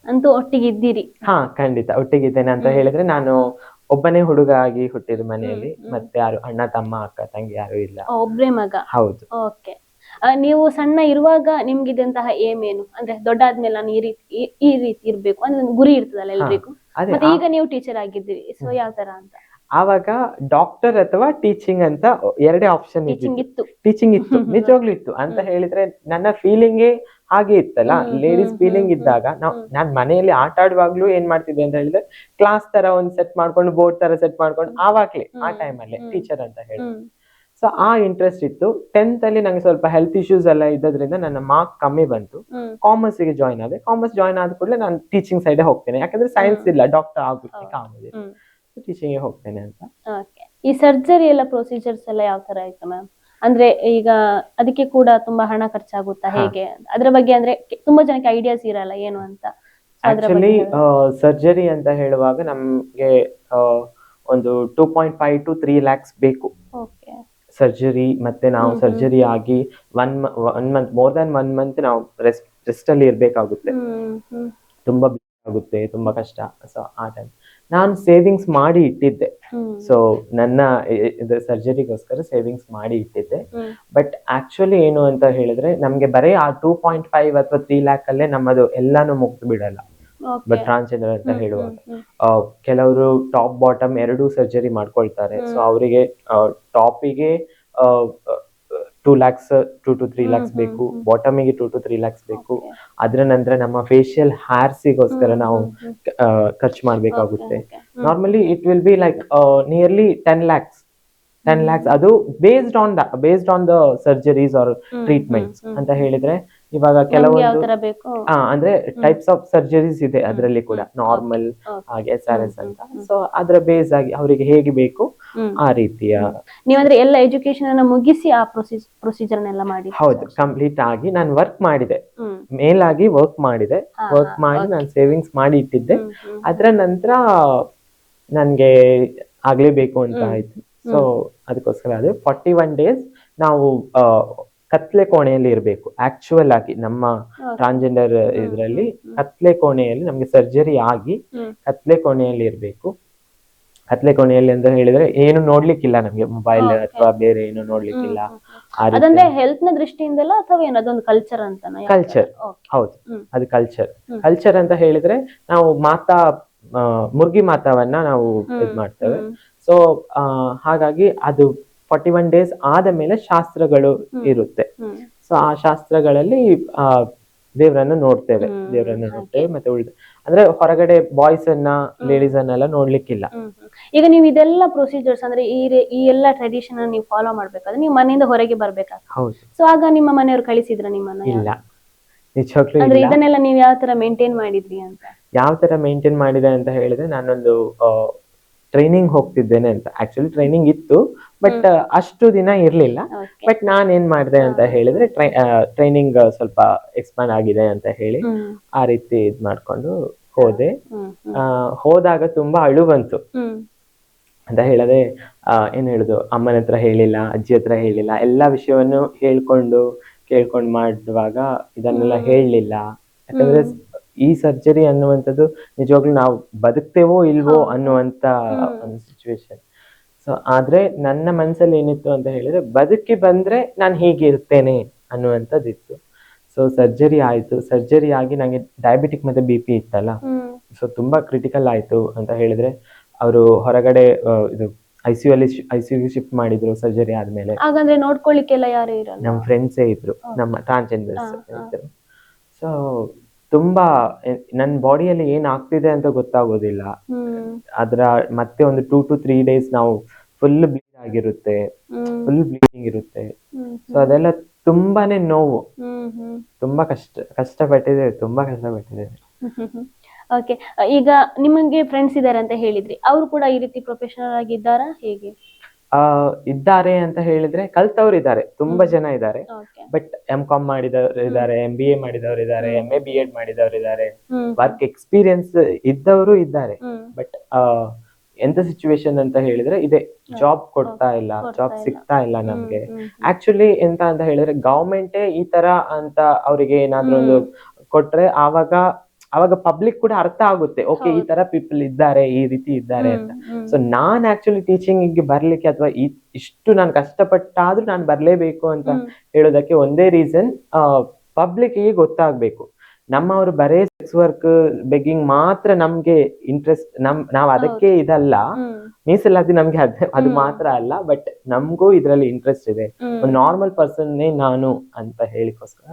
ಅಂತೂ ಒಟ್ಟಿಗೆ ಇದ್ದೀರಿ. ಹಾ, ಖಂಡಿತ ಒಟ್ಟಿಗಿದ್ದೇನೆ ಅಂತ ಹೇಳಿದ್ರೆ ನಾನು ಒಬ್ಬನೇ ಹುಡುಗ ಆಗಿ ಹುಟ್ಟಿದ ಮನೆಯಲ್ಲಿ, ಮತ್ತೆ ಯಾರು ಅಣ್ಣ ತಮ್ಮ ಅಕ್ಕ ತಂಗಿ ಯಾರು ಇಲ್ಲ. ಒಬ್ರೇ ಮಗ. ಹೌದು. ಓಕೆ. ನೀವು ಸಣ್ಣ ಇರುವಾಗ ನಿಮ್ಗಿದಂತಹ ಏಮ್ ಏನು, ಅಂದ್ರೆ ದೊಡ್ಡಾದ್ಮೇಲೆ ನಾನು ಈ ರೀತಿ ಇರ್ಬೇಕು ಅಂದ್ರೆ ಒಂದು ಗುರಿ ಇರ್ತದಲ್ಲ ಎಲ್ರಿಗೂ. ಮತ್ತೆ ಈಗ ನೀವು ಟೀಚರ್ ಆಗಿದ್ದೀರಿ, ಸೊ ಯಾವ ತರ ಅಂತ? ಆವಾಗ ಡಾಕ್ಟರ್ ಅಥವಾ ಟೀಚಿಂಗ್ ಅಂತ ಎರಡೇ ಆಪ್ಷನ್ ಇತ್ತು. ಟೀಚಿಂಗ್ ಇತ್ತು, ನಿಜವಾಗ್ಲೂ ಇತ್ತು. ಅಂತ ಹೇಳಿದ್ರೆ ನನ್ನ ಫೀಲಿಂಗೇ ಹಾಗೆ ಇತ್ತಲ್ಲ, ಲೇಡೀಸ್ ಫೀಲಿಂಗ್ ಇದ್ದಾಗ ನಾನ್ ಮನೆಯಲ್ಲಿ ಆಟ ಆಡುವಾಗ್ಲೂ ಏನ್ ಮಾಡ್ತಿದ್ದೆ ಅಂತ ಹೇಳಿದ್ರೆ ಕ್ಲಾಸ್ ತರ ಒಂದ್ ಸೆಟ್ ಮಾಡ್ಕೊಂಡು ಬೋರ್ಡ್ ತರ ಸೆಟ್ ಮಾಡ್ಕೊಂಡು ಆವಾಗ್ಲೇ ಆ ಟೈಮಲ್ಲಿ ಟೀಚರ್ ಅಂತ ಹೇಳಿ. ಸೊ ಆ ಇಂಟ್ರೆಸ್ಟ್ ಇತ್ತು. 10th ಅಲ್ಲಿ ನಂಗೆ ಸ್ವಲ್ಪ ಹೆಲ್ತ್ ಇಶ್ಯೂಸ್ ಎಲ್ಲ ಇದ್ದದ್ರಿಂದ ನನ್ನ ಮಾರ್ಕ್ ಕಮ್ಮಿ ಬಂತು. ಕಾಮರ್ಸ್ ಗೆ ಜಾಯ್ನ್ ಆದೆ. ಕಾಮರ್ಸ್ ಜಾಯ್ನ್ ಆದ ಕೂಡಲೇ ನಾನು ಟೀಚಿಂಗ್ ಸೈಡ್ ಹೋಗ್ತೇನೆ, ಯಾಕಂದ್ರೆ ಸೈನ್ಸ್ ಇಲ್ಲ, ಡಾಕ್ಟರ್ ಆಗ್ಲಿಕ್ಕೆ ಆಗುದಿಲ್ಲ, ಟೀಚಿಂಗ್ ಹೋಗ್ತೇನೆ ಅಂತ. ಈ ಸರ್ಜರಿ ಎಲ್ಲ ಪ್ರೊಸೀಜರ್ಸ್ ಎಲ್ಲ ಯಾವ ತರ ಆಯ್ತು ಮ್ಯಾಮ್? ಅಂದ್ರೆ ಈಗ ಅದಕ್ಕೆ ಕೂಡ ತುಂಬಾ ಹಣ ಖರ್ಚಾಗುತ್ತಾ ಹೇಗೆ? ಅದ್ರ ಬಗ್ಗೆ ಅಂದ್ರೆ ತುಂಬಾ ಜನಕ್ಕೆ ಐಡಿಯಾಸ್ ಇರಲ್ಲ ಏನು ಅಂತ. ಆಕ್ಚುಲಿ ಸರ್ಜರಿ ಅಂತ ಹೇಳುವಾಗ ನಮ್ಗೆ ಒಂದು 2.5 to 3 lakhs ಬೇಕು ಸರ್ಜರಿ. ಮತ್ತೆ ನಾವು ಸರ್ಜರಿ ಆಗಿ 1 month, ಮೋರ್ ದನ್ 1 month ನಾವು ರೆಸ್ಟ್ ಅಲ್ಲಿ ಇರ್ಬೇಕಾಗುತ್ತೆ. ತುಂಬಾ ಆಗುತ್ತೆ, ತುಂಬಾ ಕಷ್ಟ. ಸೊ ಆ ಟೈಮ್ ನಾನು ಸೇವಿಂಗ್ಸ್ ಮಾಡಿ ಇಟ್ಟಿದ್ದೆ. ಸೊ ನನ್ನ ಸರ್ಜರಿಗೋಸ್ಕರ ಸೇವಿಂಗ್ಸ್ ಮಾಡಿ ಇಟ್ಟಿದ್ದೆ. ಬಟ್ ಆಕ್ಚುಲಿ ಏನು ಅಂತ ಹೇಳಿದ್ರೆ ನಮ್ಗೆ ಬರೀ ಆ 2.5 ಅಥವಾ 3 lakh ಅಲ್ಲೇ ನಮ್ಮದು ಎಲ್ಲಾನು ಮುಗ್ದು ಬಿಡಲ್ಲ. ಬಟ್ ಟ್ರಾನ್ಸ್ಜೆಂಡರ್ ಅಂತ ಹೇಳುವಾಗ ಕೆಲವರು ಟಾಪ್ ಬಾಟಮ್ ಎರಡೂ ಸರ್ಜರಿ ಮಾಡ್ಕೊಳ್ತಾರೆ. ಸೊ ಅವರಿಗೆ ಟಾಪಿಗೆ 2 lakhs 2 to 3 lakhs ಬೇಕು, ಬಾಟಮಿಗೆ 2 to 3 lakhs ಬೇಕು. ಅದ್ರ ನಂತರ ನಮ್ಮ ಫೇಶಿಯಲ್ ಹೇರ್ಸಿಗೋಸ್ಕರ ನಾವು ಖರ್ಚು ಮಾಡ್ಬೇಕಾಗುತ್ತೆ. Normally it will be like nearly 10 lakhs. ಅದು based on the surgeries or treatments ಅಂತ ಹೇಳಿದ್ರೆ ಇವಾಗ ಕೆಲವೊಂದು ಅಂದ್ರೆ ಟೈಪ್ಸ್ ಆಫ್ ಸರ್ಜರೀಸ್ ಇದೆ ಅದರಲ್ಲಿ ಕೂಡ, ನಾರ್ಮಲ್ ಹಾಗೆ SRS ಅಂತ. ಸೊ ಅದ್ರ ಬೇಸ್ ಆಗಿ ಅವರಿಗೆ ಹೇಗೆ ಬೇಕು ಆ ರೀತಿಯ. ನೀವಂದ್ರೆ ಎಲ್ಲ ಎಜುಕೇಶನ್ ಅನ್ನ ಮುಗಿಸಿ ಆ ಪ್ರೊಸೀಜರ್ ನೆಲ್ಲ ಮಾಡಿ? ಹೌದು, ಕಂಪ್ಲೀಟ್ ಆಗಿ ನಾನು ವರ್ಕ್ ಮಾಡಿದೆ, ಮೇಲಾಗಿ ವರ್ಕ್ ಮಾಡಿ ನಾನು ಸೇವಿಂಗ್ಸ್ ಮಾಡಿ ಇಟ್ಟಿದ್ದೆ. ಅದ್ರ ನಂತರ ನನ್ಗೆ ಆಗ್ಲೇಬೇಕು ಅಂತ ಆಯ್ತು. ಸೊ ಅದಕ್ಕೋಸ್ಕರ ಅದು 41 days ನಾವು ಕತ್ಲೆ ಕೋಣೆಯಲ್ಲಿ ಇರ್ಬೇಕು. ಆಕ್ಚುಯಲ್ ಆಗಿ ನಮ್ಮ ಟ್ರಾನ್ಸ್ಜೆಂಡರ್ ಇದ್ರಲ್ಲಿ ಕತ್ಲೆ ಕೋಣೆಯಲ್ಲಿ ನಮ್ಗೆ ಸರ್ಜರಿ ಆಗಿ ಕತ್ಲೆ ಕೋಣೆಯಲ್ಲಿ ಇರ್ಬೇಕು. ಕತ್ಲೆ ಕೋಣೆಯಲ್ಲಿ ಅಂತ ಹೇಳಿದ್ರೆ ಏನು ನೋಡ್ಲಿಕ್ಕಿಲ್ಲ ನಮ್ಗೆ, ಮೊಬೈಲ್ ಅಥವಾ ಬೇರೆ ಏನು ನೋಡ್ಲಿಕ್ಕಿಲ್ಲ. ಅದಂದ್ರೆ ಹೆಲ್ತ್ ನ ದೃಷ್ಟಿಯಿಂದಲ್ಲ ಅಥವಾ ಏನದೊಂದು ಕಲ್ಚರ್ ಅಂತ? ಕಲ್ಚರ್, ಹೌದು, ಅದು ಕಲ್ಚರ್ ಅಂತ ಹೇಳಿದ್ರೆ ನಾವು ಮುರ್ಗಿ ಮಾತಾವನ್ನ ನಾವು ಇದ್ ಮಾಡ್ತೇವೆ. ಸೊ ಹಾಗಾಗಿ ಅದು 41 days ಆದ ಮೇಲೆ ಶಾಸ್ತ್ರಗಳು ಇರುತ್ತೆ. ಸೊ ಆ ಶಾಸ್ತ್ರಗಳಲ್ಲಿ ದೇವರನ್ನು ನೋಡ್ತೇವೆ ಮತ್ತೆ ಅಂದ್ರೆ ಹೊರಗಡೆ ಬಾಯ್ಸ್ ಅನ್ನ ಲೇಡೀಸ್ ಅನ್ನೆಲ್ಲ ನೋಡ್ಲಿಕ್ಕಿಲ್ಲ. ಈಗ ನೀವು ಇದೆಲ್ಲ ಪ್ರೊಸೀಜರ್ಸ್ ಅಂದ್ರೆ ಈ ಎಲ್ಲ ಟ್ರೆಡಿಷನ್ ನೀವು ಫಾಲೋ ಮಾಡ್ಬೇಕಾದ್ರೆ ನೀವು ಮನೆಯಿಂದ ಹೊರಗೆ ಬರ್ಬೇಕಾಗ್ತದೆ. ಹೌದು. ಸೊ ಆಗ ನಿಮ್ಮ ಮನೆಯವರು ಕಳಿಸಿದ್ರ ನಿಮ್ಮನ್ನ? ಇಲ್ಲ, ನಿಜವಾಗ್ಲೂ ಅಂದ್ರೆ ಇದನ್ನೆಲ್ಲ ನೀವು ಯಾವ ತರ ಮೇಂಟೈನ್ ಮಾಡಿದ್ರಿ ಅಂತ? ಯಾವ ತರ ಮೇಂಟೈನ್ ಮಾಡಿದೆ ಅಂತ ಹೇಳಿದ್ರೆ ನಾನೊಂದು ಟ್ರೈನಿಂಗ್ ಹೋಗ್ತಿದ್ದೇನೆ ಅಂತ. ಆಕ್ಚುಲಿ ಟ್ರೈನಿಂಗ್ ಇತ್ತು, ಬಟ್ ಅಷ್ಟು ದಿನ ಇರ್ಲಿಲ್ಲ. ಬಟ್ ನಾನ್ ಏನ್ ಮಾಡಿದೆ ಅಂತ ಹೇಳಿದ್ರೆ ಟ್ರೈನಿಂಗ್ ಸ್ವಲ್ಪ ಎಕ್ಸ್ಪಾಂಡ್ ಆಗಿದೆ ಅಂತ ಹೇಳಿ ಆ ರೀತಿ ಇದ್ ಮಾಡ್ಕೊಂಡು ಹೋದೆ. ಹೋದಾಗ ತುಂಬಾ ಅಳು ಬಂತು ಅಂತ ಹೇಳಿದ್ರೆ ಏನ್ ಹೇಳುದು, ಅಮ್ಮನ ಹತ್ರ ಹೇಳಿಲ್ಲ, ಅಜ್ಜಿ ಹತ್ರ ಹೇಳಿಲ್ಲ, ಎಲ್ಲಾ ವಿಷಯವನ್ನು ಕೇಳ್ಕೊಂಡು ಮಾಡುವಾಗ ಇದನ್ನೆಲ್ಲ ಹೇಳಲಿಲ್ಲ. ಯಾಕಂದ್ರೆ ಈ ಸರ್ಜರಿ ಅನ್ನುವಂಥದ್ದು ನಿಜವಾಗ್ಲೂ ನಾವು ಬದುಕ್ತೇವೋ ಇಲ್ವೋ ಅನ್ನುವಂತ ಒಂದು ಸಿಚುವೇಶನ್. ಸೊ ಆದ್ರೆ ನನ್ನ ಮನ್ಸಲ್ಲಿ ಏನಿತ್ತು ಅಂತ ಹೇಳಿದ್ರೆ ಬದುಕಿ ಬಂದ್ರೆ ನಾನು ಹೀಗೆ ಇರ್ತೇನೆ ಅನ್ನುವಂಥದ್ದಿತ್ತು. ಸೊ ಸರ್ಜರಿ ಆಯ್ತು. ಸರ್ಜರಿ ಆಗಿ ನಂಗೆ ಡಯಾಬಿಟಿಕ್ ಮತ್ತೆ BP ಇತ್ತಲ್ಲ, ಸೊ ತುಂಬಾ ಕ್ರಿಟಿಕಲ್ ಆಯ್ತು ಅಂತ ಹೇಳಿದ್ರೆ ಅವರು ಹೊರಗಡೆ ಇದು ಐಸಿಯು ಶಿಫ್ಟ್ ಮಾಡಿದ್ರು ಸರ್ಜರಿ ಆದ್ಮೇಲೆ. ಹಾಗಾದ್ರೆ ನೋಡ್ಕೊಳ್ಳಿಕ್ಕೆಲ್ಲ ಯಾರು ಇರಲ್ಲ? ನಮ್ಮ ಫ್ರೆಂಡ್ಸೇ ಇದ್ರು, ನಮ್ಮ ಟ್ರಾನ್ಸ್ಜೆಂಡರ್ಸ್ ಇದ್ರು. ಸೊ ತುಂಬಾ ನನ್ನ ಬಾಡಿಯಲ್ಲಿ ಏನ್ ಆಗ್ತಿದೆ ಅಂತ ಗೊತ್ತಾಗೋದಿಲ್ಲ. ಮತ್ತೆ ಒಂದು 2 to 3 days ನಾವು ಫುಲ್ ಬ್ಲೀಡಿಂಗ್ ಇರುತ್ತೆ. ಸೊ ಅದೆಲ್ಲ ತುಂಬಾನೇ ನೋವು, ತುಂಬಾ ಕಷ್ಟಪಟ್ಟಿದ್ದೇವೆ. ಓಕೆ, ಈಗ ನಿಮಗೆ ಫ್ರೆಂಡ್ಸ್ ಇದ್ದಾರೆ ಅಂತ ಹೇಳಿದ್ರಿ, ಅವರು ಕೂಡ ಈ ರೀತಿ ಪ್ರೊಫೆಷನಲ್ ಆಗಿ ಇದ್ದಾರಾ ಹೇಗೆ? ಇದ್ದಾರೆ ಅಂತ ಹೇಳಿದ್ರೆ ಕಲ್ತವ್ರು ಇದ್ದಾರೆ, ತುಂಬಾ ಜನ ಇದ್ದಾರೆ. ಬಟ್ M.Com ಮಾಡಿದವರು ಇದ್ದಾರೆ, MBA ಮಾಡಿದವರು ಇದ್ದಾರೆ, MA B.Ed ಮಾಡಿದವರು ಇದ್ದಾರೆ, ವರ್ಕ್ ಎಕ್ಸ್ಪೀರಿಯನ್ಸ್ ಇದ್ದವರು ಇದ್ದಾರೆ. ಬಟ್ ಎಂತ ಸಿಚುವೇಶನ್ ಅಂತ ಹೇಳಿದ್ರೆ ಇದೆ, ಜಾಬ್ ಕೊಡ್ತಾ ಇಲ್ಲ, ಜಾಬ್ ಸಿಗ್ತಾ ಇಲ್ಲ ನಮ್ಗೆ. ಆಕ್ಚುಲಿ ಎಂತ ಅಂತ ಹೇಳಿದ್ರೆ ಗವರ್ಮೆಂಟೇ ಈ ತರ ಅಂತ ಅವರಿಗೆ ಏನಾದ್ರೂ ಒಂದು ಕೊಟ್ರೆ ಅವಾಗ ಪಬ್ಲಿಕ್ ಕೂಡ ಅರ್ಥ ಆಗುತ್ತೆ, ಓಕೆ ಈ ತರ ಪೀಪಲ್ ಇದ್ದಾರೆ, ಈ ರೀತಿ ಇದ್ದಾರೆ ಅಂತ. ಸೊ ನಾನ್ ಆಕ್ಚುಲಿ ಟೀಚಿಂಗ್ ಗೆ ಬರ್ಲಿಕ್ಕೆ ಅಥವಾ ಇಷ್ಟು ನಾನು ಕಷ್ಟಪಟ್ಟಾದ್ರೂ ನಾನು ಬರ್ಲೇಬೇಕು ಅಂತ ಹೇಳೋದಕ್ಕೆ ಒಂದೇ ರೀಸನ್, ಪಬ್ಲಿಕ್ ಗೆ ಗೊತ್ತಾಗ್ಬೇಕು. ನಮ್ಮವರು ಬರೇ ಸೆಕ್ಸ್ ವರ್ಕ್ ಬೆಗ್ಗಿಂಗ್ ಮಾತ್ರ ನಮ್ಗೆ ಇಂಟ್ರೆಸ್ಟ್, ನಾವ್ ಅದಕ್ಕೆ ಇದಲ್ಲ, ಮೀಸಲಾತಿ ನಮ್ಗೆ ಅದು ಮಾತ್ರ ಅಲ್ಲ, ಬಟ್ ನಮ್ಗೂ ಇದ್ರಲ್ಲಿ ಇಂಟ್ರೆಸ್ಟ್ ಇದೆ, ಒಂದು ನಾರ್ಮಲ್ ಪರ್ಸನ್ನೇ ನಾನು ಅಂತ ಹೇಳಿಕೋಸ್ಕರ.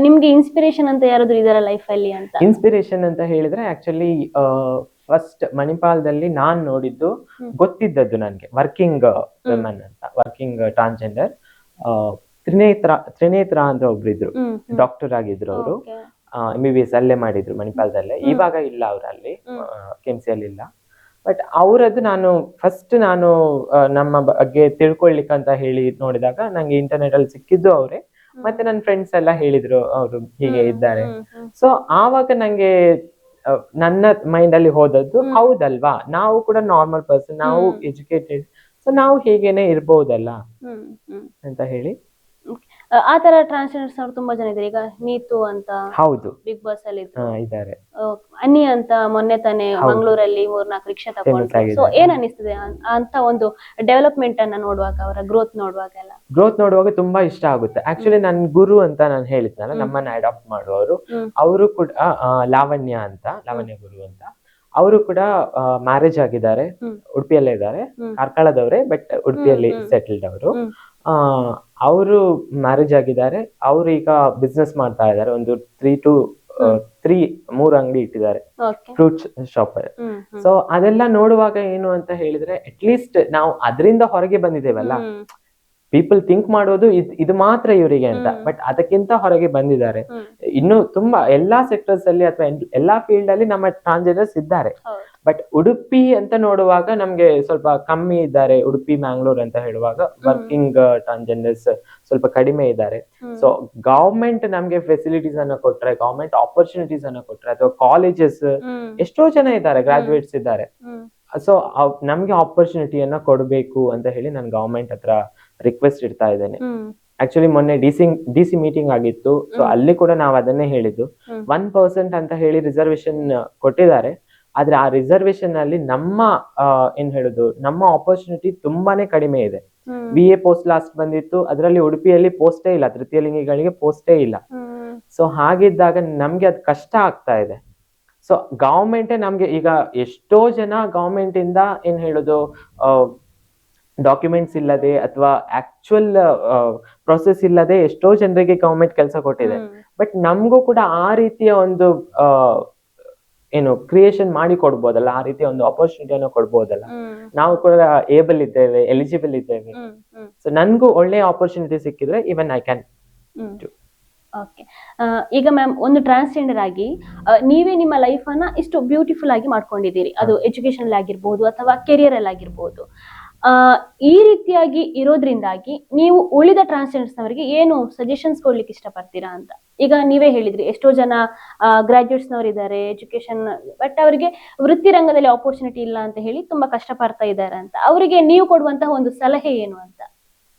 ನಿಮ್ಗೆ ಇನ್ಸ್ಪಿರೇಷನ್ ಅಂತ ಯಾರಾದ್ರೂ ಇದಾರ ಲೈಫ್ ಅಲ್ಲಿ ಅಂತ? ಇನ್ಸ್ಪಿರೇಷನ್ ಅಂತ ಹೇಳಿದ್ರೆ ಆಕ್ಚುಲಿ ಫಸ್ಟ್ ಮಣಿಪಾಲದಲ್ಲಿ ನಾನ್ ನೋಡಿದ್ದು, ಗೊತ್ತಿದ್ದದ್ದು ನನ್ಗೆ ವರ್ಕಿಂಗ್ ವುಮೆನ್ ಅಂತ, ವರ್ಕಿಂಗ್ ಟ್ರಾನ್ಸ್ಜೆಂಡರ್ ತ್ರಿನೇತ್ರ ಅಂದ್ರೆ ಒಬ್ರಿದ್ರು, ಡಾಕ್ಟರ್ ಆಗಿದ್ರು ಅವರು, MBBS ಅಲ್ಲೇ ಮಾಡಿದ್ರು ಮಣಿಪಾಲದಲ್ಲೇ. ಇವಾಗ ಇಲ್ಲ ಅವರಲ್ಲಿ, KMC ಅಲ್ಲಿ ಇಲ್ಲ. ಬಟ್ ಅವರದ್ದು ನಾನು ನಮ್ಮ ಬಗ್ಗೆ ತಿಳ್ಕೊಳ್ಲಿಕ್ಕೆ ಅಂತ ಹೇಳಿ ನೋಡಿದಾಗ ನಂಗೆ ಇಂಟರ್ನೆಟ್ ಅಲ್ಲಿ ಸಿಕ್ಕಿದ್ದು ಅವರೇ. ಮತ್ತೆ ನನ್ನ ಫ್ರೆಂಡ್ಸ್ ಎಲ್ಲ ಹೇಳಿದ್ರು ಅವರು ಹೀಗೆ ಇದ್ದಾರೆ. ಸೊ ಆವಾಗ ನಂಗೆ ನನ್ನ ಮೈಂಡ್ ಅಲ್ಲಿ ಹೋದದ್ದು, ಹೌದಲ್ವಾ, ನಾವು ಕೂಡ ನಾರ್ಮಲ್ ಪರ್ಸನ್, ನಾವು ಎಜುಕೇಟೆಡ್, ಸೊ ನಾವು ಹೀಗೇನೆ ಇರ್ಬೋದಲ್ಲ ಅಂತ ಹೇಳಿ. ಆ ತರ ಟ್ರಾನ್ಸ್ಜೆಂಡರ್ಸ್ ಅವ್ರು ತುಂಬಾ ಜನ ಇದ್ದಾರೆ. ಈಗ ನೀತು ಅಂತ ಹೌದು ಬಿಗ್ ಬಾಸ್ ಅಲ್ಲಿ ಇದ್ದಾರೆ, ಅನ್ನಿ ಅಂತ ಮೊನ್ನೆ ತಾನೆ ಮಂಗಳೂರಲ್ಲಿ 3-4 ರಿಕ್ಷಾ ತಗೊಂಡ್ರು. ಸೊ ಏನ್ ಅನಿಸ್ತದೆ ಅಂತ ಒಂದು ಡೆವಲಪ್ಮೆಂಟ್ ಅನ್ನ ನೋಡುವಾಗ, ಅವರ ಗ್ರೋತ್ ನೋಡುವಾಗ ತುಂಬಾ ಇಷ್ಟ ಆಗುತ್ತೆ. ಆಕ್ಚುಲಿ ನನ್ ಗುರು ಅಂತ ನಾನು ಹೇಳಿದ್ನಲ್ಲ, ನಮ್ಮನ್ನ ಅಡಾಪ್ಟ್ ಮಾಡುವವರು, ಅವರು ಕೂಡ ಲಾವಣ್ಯ ಗುರು ಅಂತ, ಅವರು ಕೂಡ ಮ್ಯಾರೇಜ್ ಆಗಿದ್ದಾರೆ, ಉಡುಪಿಯಲ್ಲೇ ಇದ್ದಾರೆ, ಕಾರ್ಕಳದವರೇ, ಬಟ್ ಉಡುಪಿಯಲ್ಲಿ ಸೆಟಲ್ಡ್ ಅವರು. ಅವರು ಮ್ಯಾರೇಜ್ ಆಗಿದ್ದಾರೆ, ಅವ್ರು ಈಗ ಬಿಸ್ನೆಸ್ ಮಾಡ್ತಾ ಇದ್ದಾರೆ, ಒಂದು 3 ಅಂಗಡಿ ಇಟ್ಟಿದ್ದಾರೆ, ಫ್ರೂಟ್ ಶಾಪ್. ಸೊ ಅದೆಲ್ಲ ನೋಡುವಾಗ ಏನು ಅಂತ ಹೇಳಿದ್ರೆ, ಅಟ್ಲೀಸ್ಟ್ ನಾವು ಅದರಿಂದ ಹೊರಗೆ ಬಂದಿದ್ದೇವಲ್ಲ. ಪೀಪಲ್ ಥಿಂಕ್ ಮಾಡೋದು ಇದು ಮಾತ್ರ ಇವರಿಗೆ ಅಂತ, ಬಟ್ ಅದಕ್ಕಿಂತ ಹೊರಗೆ ಬಂದಿದ್ದಾರೆ. ಇನ್ನು ತುಂಬಾ ಎಲ್ಲಾ ಸೆಕ್ಟರ್ಸ್ ಅಲ್ಲಿ ಅಥವಾ ಎಲ್ಲಾ ಫೀಲ್ಡ್ ಅಲ್ಲಿ ನಮ್ಮ ಟ್ರಾನ್ಸ್ಜೆಂಡರ್ಸ್ ಇದ್ದಾರೆ. ಬಟ್ ಉಡುಪಿ ಅಂತ ನೋಡುವಾಗ ನಮ್ಗೆ ಸ್ವಲ್ಪ ಕಮ್ಮಿ ಇದ್ದಾರೆ. ಉಡುಪಿ ಮ್ಯಾಂಗ್ಳೂರ್ ಅಂತ ಹೇಳುವಾಗ ವರ್ಕಿಂಗ್ ಟ್ರಾನ್ಸ್ಜೆಂಡರ್ಸ್ ಸ್ವಲ್ಪ ಕಡಿಮೆ ಇದ್ದಾರೆ. ಸೊ ಗವರ್ಮೆಂಟ್ ನಮ್ಗೆ ಫೆಸಿಲಿಟೀಸ್ ಅನ್ನ ಕೊಟ್ರೆ, ಗವರ್ಮೆಂಟ್ ಆಪರ್ಚುನಿಟೀಸ್ ಅನ್ನ ಕೊಟ್ರೆ, ಅಥವಾ ಕಾಲೇಜಸ್ ಎಷ್ಟೋ ಜನ ಇದ್ದಾರೆ, ಗ್ರಾಜುಯೇಟ್ಸ್ ಇದ್ದಾರೆ. ಸೊ ನಮ್ಗೆ ಆಪರ್ಚುನಿಟಿಯನ್ನ ಕೊಡ್ಬೇಕು ಅಂತ ಹೇಳಿ ನಾನು ಗವರ್ಮೆಂಟ್ ಹತ್ರ ರಿಕ್ವೆಸ್ಟ್ ಇಡ್ತಾ ಇದ್ದೇನೆ. ಆಕ್ಚುಲಿ ಮೊನ್ನೆ ಡಿಸಿ ಮೀಟಿಂಗ್ ಆಗಿತ್ತು. ಸೊ ಅಲ್ಲಿ ಕೂಡ ನಾವು ಅದನ್ನೇ ಹೇಳಿದ್ದು, 1% ಅಂತ ಹೇಳಿ ರಿಸರ್ವೇಶನ್ ಕೊಟ್ಟಿದ್ದಾರೆ. ಆದ್ರೆ ಆ ರಿಸರ್ವೇಶನ್ ಅಲ್ಲಿ ನಮ್ಮ ನಮ್ಮ ಆಪರ್ಚುನಿಟಿ ತುಂಬಾನೇ ಕಡಿಮೆ ಇದೆ. BA ಪೋಸ್ಟ್ ಲಾಸ್ಟ್ ಬಂದಿತ್ತು, ಅದರಲ್ಲಿ ಉಡುಪಿಯಲ್ಲಿ ಪೋಸ್ಟೇ ಇಲ್ಲ, ತೃತೀಯ ಲಿಂಗಿಗಳಿಗೆ ಪೋಸ್ಟೇ ಇಲ್ಲ. ಸೊ ಹಾಗಿದ್ದಾಗ ನಮ್ಗೆ ಅದು ಕಷ್ಟ ಆಗ್ತಾ ಇದೆ. ಸೊ ಗವರ್ಮೆಂಟೇ ನಮ್ಗೆ ಈಗ ಎಷ್ಟೋ ಜನ ಗವರ್ಮೆಂಟ್ ಇಂದ ಡಾಕ್ಯುಮೆಂಟ್ಸ್ ಇಲ್ಲದೆ ಅಥವಾ ಆಕ್ಚುಯಲ್ ಪ್ರೊಸೆಸ್ ಇಲ್ಲದೆ ಎಷ್ಟೋ ಜನರಿಗೆ ಗವರ್ಮೆಂಟ್ ಕೆಲಸ ಕೊಟ್ಟಿದೆ. ಬಟ್ ನಮಗೂ ಕೂಡ ಆ ರೀತಿಯ ಒಂದು ಕ್ರಿಯೇಷನ್ ಮಾಡಿ ಕೊಡ್ಬೋದಲ್ಲ, ಆ ರೀತಿಯ ಒಂದು ಆಪರ್ಚುನಿಟಿಯನ್ನು ಕೊಡ್ಬೋದಲ್ಲ. ನಾವು ಕೂಡ ಏಬಲ್ ಇದ್ದೇವೆ, ಎಲಿಜಿಬಲ್ ಇದ್ದೇವೆ. ಸೊ ನನ್ಗೂ ಒಳ್ಳೆ ಆಪರ್ಚುನಿಟಿ ಸಿಕ್ಕಿದ್ರೆ ಇವನ್ ಐ ಕ್ಯಾನ್. ಓಕೆ, ಈಗ ಮ್ಯಾಮ್ ಒಂದು ಟ್ರಾನ್ಸ್ಜೆಂಡರ್ ಆಗಿ ನೀವೇ ನಿಮ್ಮ ಲೈಫ್ ಅನ್ನ ಇಷ್ಟು ಬ್ಯೂಟಿಫುಲ್ ಆಗಿ ಮಾಡ್ಕೊಂಡಿದ್ದೀರಿ, ಅದು ಎಜುಕೇಶನ್ ಆಗಿರ್ಬೋದು ಅಥವಾ ಕೆರಿಯರ್ ಅಲ್ಲಿ ಆಗಿರ್ಬೋದು. ಈ ರೀತಿಯಾಗಿ ಇರೋದ್ರಿಂದಾಗಿ ನೀವು ಉಳಿದ ಟ್ರಾನ್ಸ್ಜೆಂಡರ್ಸ್ ನವರಿಗೆ ಏನು ಸಜೆಷನ್ಸ್ ಕೊಡ್ಲಿಕ್ಕೆ ಇಷ್ಟಪಡ್ತೀರಾ ಅಂತ? ಈಗ ನೀವೇ ಹೇಳಿದ್ರಿ ಎಷ್ಟೋ ಜನ ಗ್ರಾಜುಯೇಟ್ಸ್ ನವರು ಇದ್ದಾರೆ, ಎಜುಕೇಶನ್, ಬಟ್ ಅವರಿಗೆ ವೃತ್ತಿ ರಂಗದಲ್ಲಿ ಆಪರ್ಚುನಿಟಿ ಇಲ್ಲ ಅಂತ ಹೇಳಿ ತುಂಬಾ ಕಷ್ಟಪಡ್ತಾ ಇದ್ದಾರೆ ಅಂತ. ಅವರಿಗೆ ನೀವು ಕೊಡುವಂತಹ ಒಂದು ಸಲಹೆ ಏನು ಅಂತ?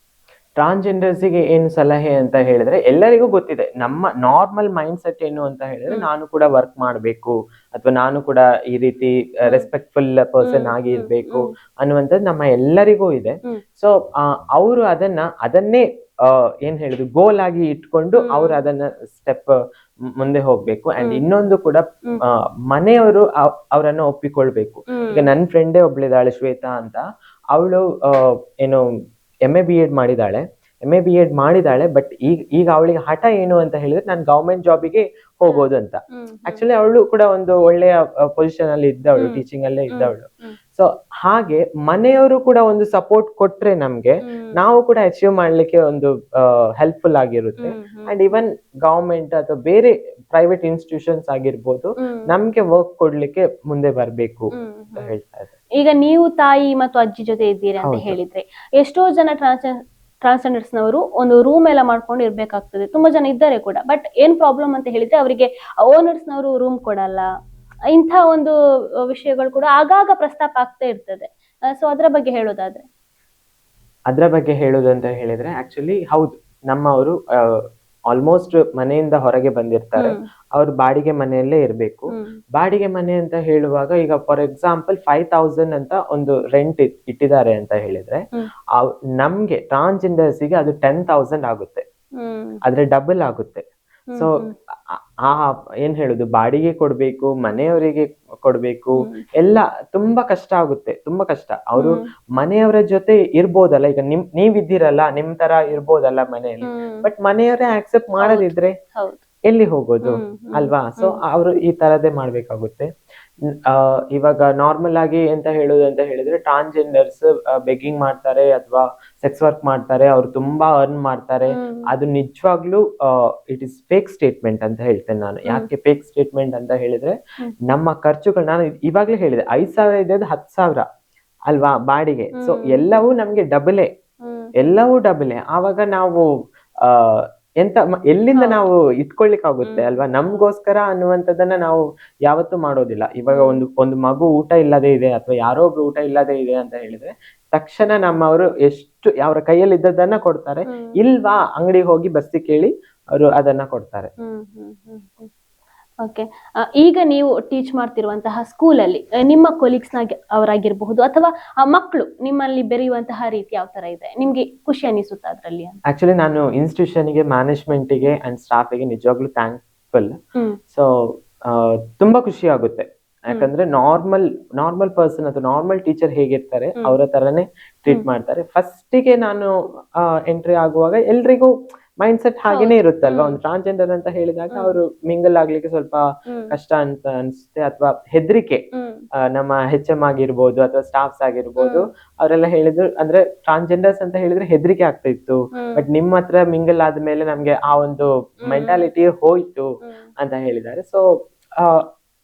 ಟ್ರಾನ್ಸ್ಜೆಂಡರ್ಸ್ಗೆ ಏನು ಸಲಹೆ ಅಂತ ಹೇಳಿದ್ರೆ, ಎಲ್ಲರಿಗೂ ಗೊತ್ತಿದೆ ನಮ್ಮ ನಾರ್ಮಲ್ ಮೈಂಡ್ ಸೆಟ್ ಏನು ಅಂತ ಹೇಳಿದ್ರೆ, ನಾನು ಕೂಡ ವರ್ಕ್ ಮಾಡ್ಬೇಕು ಅಥವಾ ನಾನು ಕೂಡ ಈ ರೀತಿ ರೆಸ್ಪೆಕ್ಟ್ಫುಲ್ ಪರ್ಸನ್ ಆಗಿ ಇರ್ಬೇಕು ಅನ್ನುವಂಥದ್ದು ನಮ್ಮ ಎಲ್ಲರಿಗೂ ಇದೆ. ಸೊ ಅವರು ಅದನ್ನೇ ಗೋಲ್ ಆಗಿ ಇಟ್ಕೊಂಡು ಅವ್ರು ಅದನ್ನ ಸ್ಟೆಪ್ ಮುಂದೆ ಹೋಗ್ಬೇಕು. ಅಂಡ್ ಇನ್ನೊಂದು ಕೂಡ ಮನೆಯವರು ಅವರನ್ನ ಒಪ್ಪಿಕೊಳ್ಬೇಕು. ಈಗ ನನ್ನ ಫ್ರೆಂಡೇ ಒಬ್ಳಿದಾಳೆ, ಶ್ವೇತಾ ಅಂತ. ಅವಳು MA B.Ed ಮಾಡಿದಾಳೆ. ಬಟ್ ಈಗ ಅವಳಿಗೆ ಹಠ ಏನು ಅಂತ ಹೇಳಿದ್ರೆ, ನಾನು ಗವರ್ಮೆಂಟ್ ಜಾಬಿಗೆ ಹೋಗೋದು ಅಂತ. ಆಕ್ಚುಲಿ ಅವಳು ಕೂಡ ಒಂದು ಒಳ್ಳೆಯ ಪೊಸಿಷನ್ ಅಲ್ಲಿ ಇದ್ದವಳು, ಟೀಚಿಂಗ್ ಅಲ್ಲೇ ಇದ್ದವಳು. ಸೊ ಹಾಗೆ ಮನೆಯವರು ಕೂಡ ಒಂದು ಸಪೋರ್ಟ್ ಕೊಟ್ರೆ ನಮ್ಗೆ, ನಾವು ಕೂಡ ಅಚೀವ್ ಮಾಡ್ಲಿಕ್ಕೆ ಒಂದು ಹೆಲ್ಪ್ಫುಲ್ ಆಗಿರುತ್ತೆ. ಅಂಡ್ ಇವನ್ ಗವರ್ಮೆಂಟ್ ಅಥವಾ ಬೇರೆ ಪ್ರೈವೇಟ್ ಇನ್ಸ್ಟಿಟ್ಯೂಷನ್ಸ್ ಆಗಿರ್ಬೋದು, ನಮ್ಗೆ ವರ್ಕ್ ಕೊಡ್ಲಿಕ್ಕೆ ಮುಂದೆ ಬರ್ಬೇಕು ಅಂತ ಹೇಳ್ತಾ ಇದ್ದಾರೆ. ಈಗ ನೀವು ತಾಯಿ ಮತ್ತು ಅಜ್ಜಿ ಜೊತೆ ಇದ್ದೀರಿ ಅಂತ ಹೇಳಿದ್ರೆ, ಎಷ್ಟೋ ಜನ ಟ್ರಾನ್ಸ್ಜೆಂಡರ್ಸ್ ನವರು ಒಂದು ರೂಮ್ ಎಲ್ಲ ಮಾಡ್ಕೊಂಡು ಇರ್ಬೇಕಾಗ್ತದೆ. ತುಂಬಾ ಜನ ಇದ್ದಾರೆ ಕೂಡ. ಬಟ್ ಏನ್ ಪ್ರಾಬ್ಲಮ್ ಅಂತ ಹೇಳಿದ್ರೆ, ಅವರಿಗೆ ಓನರ್ಸ್ ನವರು ರೂಮ್ ಕೊಡಲ್ಲ, ಇಂಥ ಒಂದು ವಿಷಯಗಳು ಕೂಡ ಆಗಾಗ ಪ್ರಸ್ತಾಪ ಆಗ್ತಾ ಇರ್ತದೆ. ಸೊ ಅದ್ರ ಬಗ್ಗೆ ಹೇಳೋದಾದ್ರೆ? ಅದ್ರ ಬಗ್ಗೆ ಹೇಳುದು ಅಂತ ಹೇಳಿದ್ರೆ ಆಕ್ಚುಲಿ ಹೌದು, ನಮ್ಮವರು ಆಲ್ಮೋಸ್ಟ್ ಮನೆಯಿಂದ ಹೊರಗೆ ಬಂದಿರ್ತಾರೆ, ಅವ್ರು ಬಾಡಿಗೆ ಮನೆಯಲ್ಲೇ ಇರ್ಬೇಕು. ಬಾಡಿಗೆ ಮನೆ ಅಂತ ಹೇಳುವಾಗ ಈಗ ಫಾರ್ ಎಕ್ಸಾಂಪಲ್ 5000 ಅಂತ ಒಂದು ರೆಂಟ್ ಇಟ್ಟಿದ್ದಾರೆ ಅಂತ ಹೇಳಿದ್ರೆ ನಮ್ಗೆ ಟ್ರಾನ್ಸ್ಜೆಂಡರ್ಸ್ಗೆ ಅದು 10,000 ಆಗುತ್ತೆ, ಆದ್ರೆ ಡಬಲ್ ಆಗುತ್ತೆ. ಸೊ ಆ ಏನ್ ಹೇಳುದು, ಬಾಡಿಗೆ ಕೊಡ್ಬೇಕು, ಮನೆಯವರಿಗೆ ಕೊಡ್ಬೇಕು, ಎಲ್ಲ ತುಂಬಾ ಕಷ್ಟ ಆಗುತ್ತೆ, ತುಂಬಾ ಕಷ್ಟ. ಅವರು ಮನೆಯವರ ಜೊತೆ ಇರ್ಬೋದಲ್ಲ, ಈಗ ನೀವಿದ್ದೀರಲ್ಲ, ನಿಮ್ ತರ ಇರ್ಬೋದಲ್ಲ ಮನೆಯಲ್ಲಿ, ಬಟ್ ಮನೆಯವರೇ ಆಕ್ಸೆಪ್ಟ್ ಮಾಡದಿದ್ರೆ ಎಲ್ಲಿ ಹೋಗೋದು ಅಲ್ವಾ? ಸೊ ಅವರು ಈ ತರದೇ ಮಾಡ್ಬೇಕಾಗುತ್ತೆ. ಇವಾಗ ನಾರ್ಮಲ್ ಆಗಿ ಎಂತ ಹೇಳುದು ಅಂತ ಹೇಳಿದ್ರೆ ಟ್ರಾನ್ಸ್ಜೆಂಡರ್ಸ್ ಬೆಗ್ಗಿಂಗ್ ಮಾಡ್ತಾರೆ ಅಥವಾ ಸೆಕ್ಸ್ ವರ್ಕ್ ಮಾಡ್ತಾರೆ, ಅವ್ರು ತುಂಬಾ ಅರ್ನ್ ಮಾಡ್ತಾರೆ. ಅದು ನಿಜವಾಗ್ಲೂ ಇಟ್ ಇಸ್ ಫೇಕ್ ಸ್ಟೇಟ್ಮೆಂಟ್ ಅಂತ ಹೇಳ್ತೇನೆ ನಾನು. ಯಾಕೆ ಫೇಕ್ ಸ್ಟೇಟ್ಮೆಂಟ್ ಅಂತ ಹೇಳಿದ್ರೆ ನಮ್ಮ ಖರ್ಚುಗಳು, ನಾನು ಇವಾಗ್ಲೇ ಹೇಳಿದೆ 5,000 ಇದ್ದದ್ದು 10,000 ಅಲ್ವಾ ಬಾಡಿಗೆ. ಸೊ ಎಲ್ಲವೂ ನಮ್ಗೆ ಡಬಲೇ, ಎಲ್ಲವೂ ಡಬಲೇ. ಆವಾಗ ನಾವು ಎಲ್ಲಿಂದ ನಾವು ಇಟ್ಕೊಳ್ಲಿಕ್ಕಾಗುತ್ತೆ ಅಲ್ವಾ? ನಮ್ಗೋಸ್ಕರ ಅನ್ನುವಂಥದ್ದನ್ನ ನಾವು ಯಾವತ್ತೂ ಮಾಡೋದಿಲ್ಲ. ಇವಾಗ ಒಂದು ಮಗು ಊಟ ಇಲ್ಲದೆ ಇದೆ ಅಥವಾ ಯಾರೋ ಒಬ್ರು ಊಟ ಇಲ್ಲದೆ ಇದೆ ಅಂತ ಹೇಳಿದ್ರೆ ತಕ್ಷಣ ನಮ್ಮವರು ಎಷ್ಟು ಅವರ ಕೈಯಲ್ಲಿ ಇದ್ದದನ್ನ ಕೊಡ್ತಾರೆ, ಇಲ್ವಾ ಅಂಗಡಿಗೆ ಹೋಗಿ ಬಸ್ಸಿ ಕೇಳಿ ಅವರು ಅದನ್ನ ಕೊಡ್ತಾರೆ. ಓಕೆ, ಈಗ ನೀವು ಟೀಚ್ ಮಾಡ್ತಿರುವಂತಹ ಸ್ಕೂಲಲ್ಲಿ ನಿಮ್ಮ ಕೊಲೀಗ್ಸ್ ಅವರಾಗಿರ್ಬಹುದು ಅಥವಾ ಮಕ್ಕಳು ನಿಮ್ಮಲ್ಲಿ ಬೆರೆಯುವಂತಹ ರೀತಿ ಯಾವ ತರ ಇದೆ, ನಿಮ್ಗೆ ಖುಷಿ ಅನಿಸುತ್ತಾ ಅದ್ರಲ್ಲಿ? ಆಕ್ಚುಲಿ ನಾನು ಇನ್ಸ್ಟಿಟ್ಯೂಷನ್ಗೆ, ಮ್ಯಾನೇಜ್ಮೆಂಟ್ಗೆ ಅಂಡ್ ಸ್ಟಾಫ್ಗೆ ನಿಜವಾಗ್ಲೂ ಥ್ಯಾಂಕ್ಫುಲ್. ಸೊ ತುಂಬಾ ಖುಷಿ ಆಗುತ್ತೆ. ಯಾಕಂದ್ರೆ ನಾರ್ಮಲ್ ಪರ್ಸನ್ ಅಥವಾ ನಾರ್ಮಲ್ ಟೀಚರ್ ಹೇಗಿರ್ತಾರೆ ಅವರ ತರನೇ ಟ್ರೀಟ್ ಮಾಡ್ತಾರೆ. ಫಸ್ಟಿಗೆ ನಾನು ಎಂಟ್ರಿ ಆಗುವಾಗ ಎಲ್ರಿಗೂ ಮೈಂಡ್ ಸೆಟ್ ಹಾಗೇನೆ ಇರುತ್ತಲ್ವಾ. ಒಂದು ಟ್ರಾನ್ಸ್ಜೆಂಡರ್ ಅಂತ ಹೇಳಿದಾಗ ಅವರು ಮಿಂಗಲ್ ಆಗ್ಲಿಕ್ಕೆ ಸ್ವಲ್ಪ ಕಷ್ಟ ಅಂತ ಅನ್ಸುತ್ತೆ, ಅಥವಾ ಹೆದರಿಕೆ. ನಮ್ಮ HM ಆಗಿರ್ಬೋದು ಅಥವಾ ಸ್ಟಾಫ್ಸ್ ಆಗಿರ್ಬೋದು, ಅವರೆಲ್ಲ ಹೇಳಿದ್ರು ಅಂದ್ರೆ ಟ್ರಾನ್ಸ್ಜೆಂಡರ್ಸ್ ಅಂತ ಹೇಳಿದ್ರೆ ಹೆದರಿಕೆ ಆಗ್ತಾ ಇತ್ತು, ಬಟ್ ನಿಮ್ಮ ಹತ್ರ ಮಿಂಗಲ್ ಆದ್ಮೇಲೆ ನಮ್ಗೆ ಆ ಒಂದು ಮೆಂಟಾಲಿಟಿ ಹೋಯ್ತು ಅಂತ ಹೇಳಿದ್ದಾರೆ. ಸೊ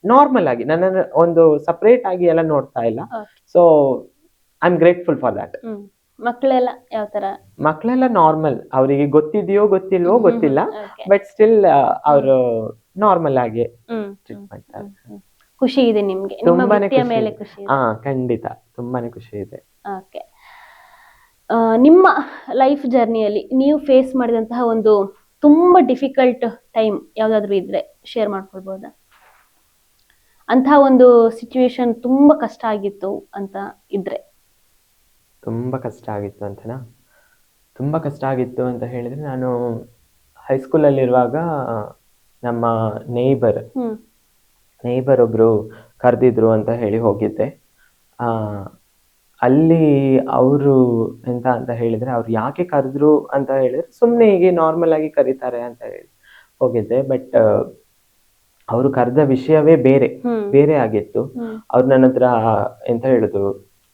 ನಾರ್ಮಲ್ ಆಗಿ ನನ್ನನ್ನು ಒಂದು ಸಪರೇಟ್ ಆಗಿ ಎಲ್ಲ ನೋಡ್ತಾ ಇಲ್ಲ. So I am grateful for that. ಮಕ್ಕಳೆಲ್ಲ ಯಾವ ತರ? ಮಕ್ಕಳೆಲ್ಲ ನಾರ್ಮಲ್, ಅವರಿಗೆ ಗೊತ್ತಿದೆಯೋ ಗೊತ್ತಿಲ್ವೋ ಗೊತ್ತಿಲ್ಲ, ಬಟ್ ಸ್ಟಿಲ್ ಅವರು ನಾರ್ಮಲ್ ಆಗಿ ಟ್ರೀಟ್ ಮಾಡ್ತಾರೆ. ಖುಷಿ ಇದೆ ನಿಮ್ಗೆ? ತುಂಬಾನೇ ಖುಷಿ. ಖಂಡಿತ ತುಂಬಾನೇ ಖುಷಿ ಇದೆ. ಓಕೆ, ನಿಮ್ಮ ಲೈಫ್ ಜರ್ನಿಯಲ್ಲಿ ನೀವು ಫೇಸ್ ಮಾಡಿದಂತಹ ಒಂದು ತುಂಬಾ ಡಿಫಿಕಲ್ಟ್ ಟೈಮ್ ಯಾವ್ದಾದ್ರು ಇದ್ರೆ ಶೇರ್ ಮಾಡ್ಕೊಳ್ಬಹುದಾ? ಅಂತ ಒಂದು ಸಿಚುವೇಶನ್ ತುಂಬಾ ಕಷ್ಟ ಆಗಿತ್ತು ಅಂತ ಇದ್ರೆ? ತುಂಬಾ ಕಷ್ಟ ಆಗಿತ್ತು ಅಂತನಾ? ತುಂಬಾ ಕಷ್ಟ ಆಗಿತ್ತು ಅಂತ ಹೇಳಿದ್ರೆ, ನಾನು ಹೈಸ್ಕೂಲಲ್ಲಿ ಇರುವಾಗ ನಮ್ಮ ನೇಬರ್ ಒಬ್ರು ಕರೆದಿದ್ರು ಅಂತ ಹೇಳಿ ಹೋಗಿದ್ದೆ. ಅಲ್ಲಿ ಅವರು ಎಂತ ಅಂತ ಹೇಳಿದ್ರೆ, ಅವ್ರು ಯಾಕೆ ಕರೆದ್ರು ಅಂತ ಹೇಳಿದ್ರೆ ಸುಮ್ಮನೆ ಹೀಗೆ ನಾರ್ಮಲ್ ಆಗಿ ಕರೀತಾರೆ ಅಂತ ಹೇಳಿ ಹೋಗಿದ್ದೆ. ಬಟ್ ಅವರು ಕರೆದ ವಿಷಯವೇ ಬೇರೆ ಆಗಿತ್ತು. ಅವ್ರು ನನ್ನ ಹತ್ರ ಎಂತ ಹೇಳುದು,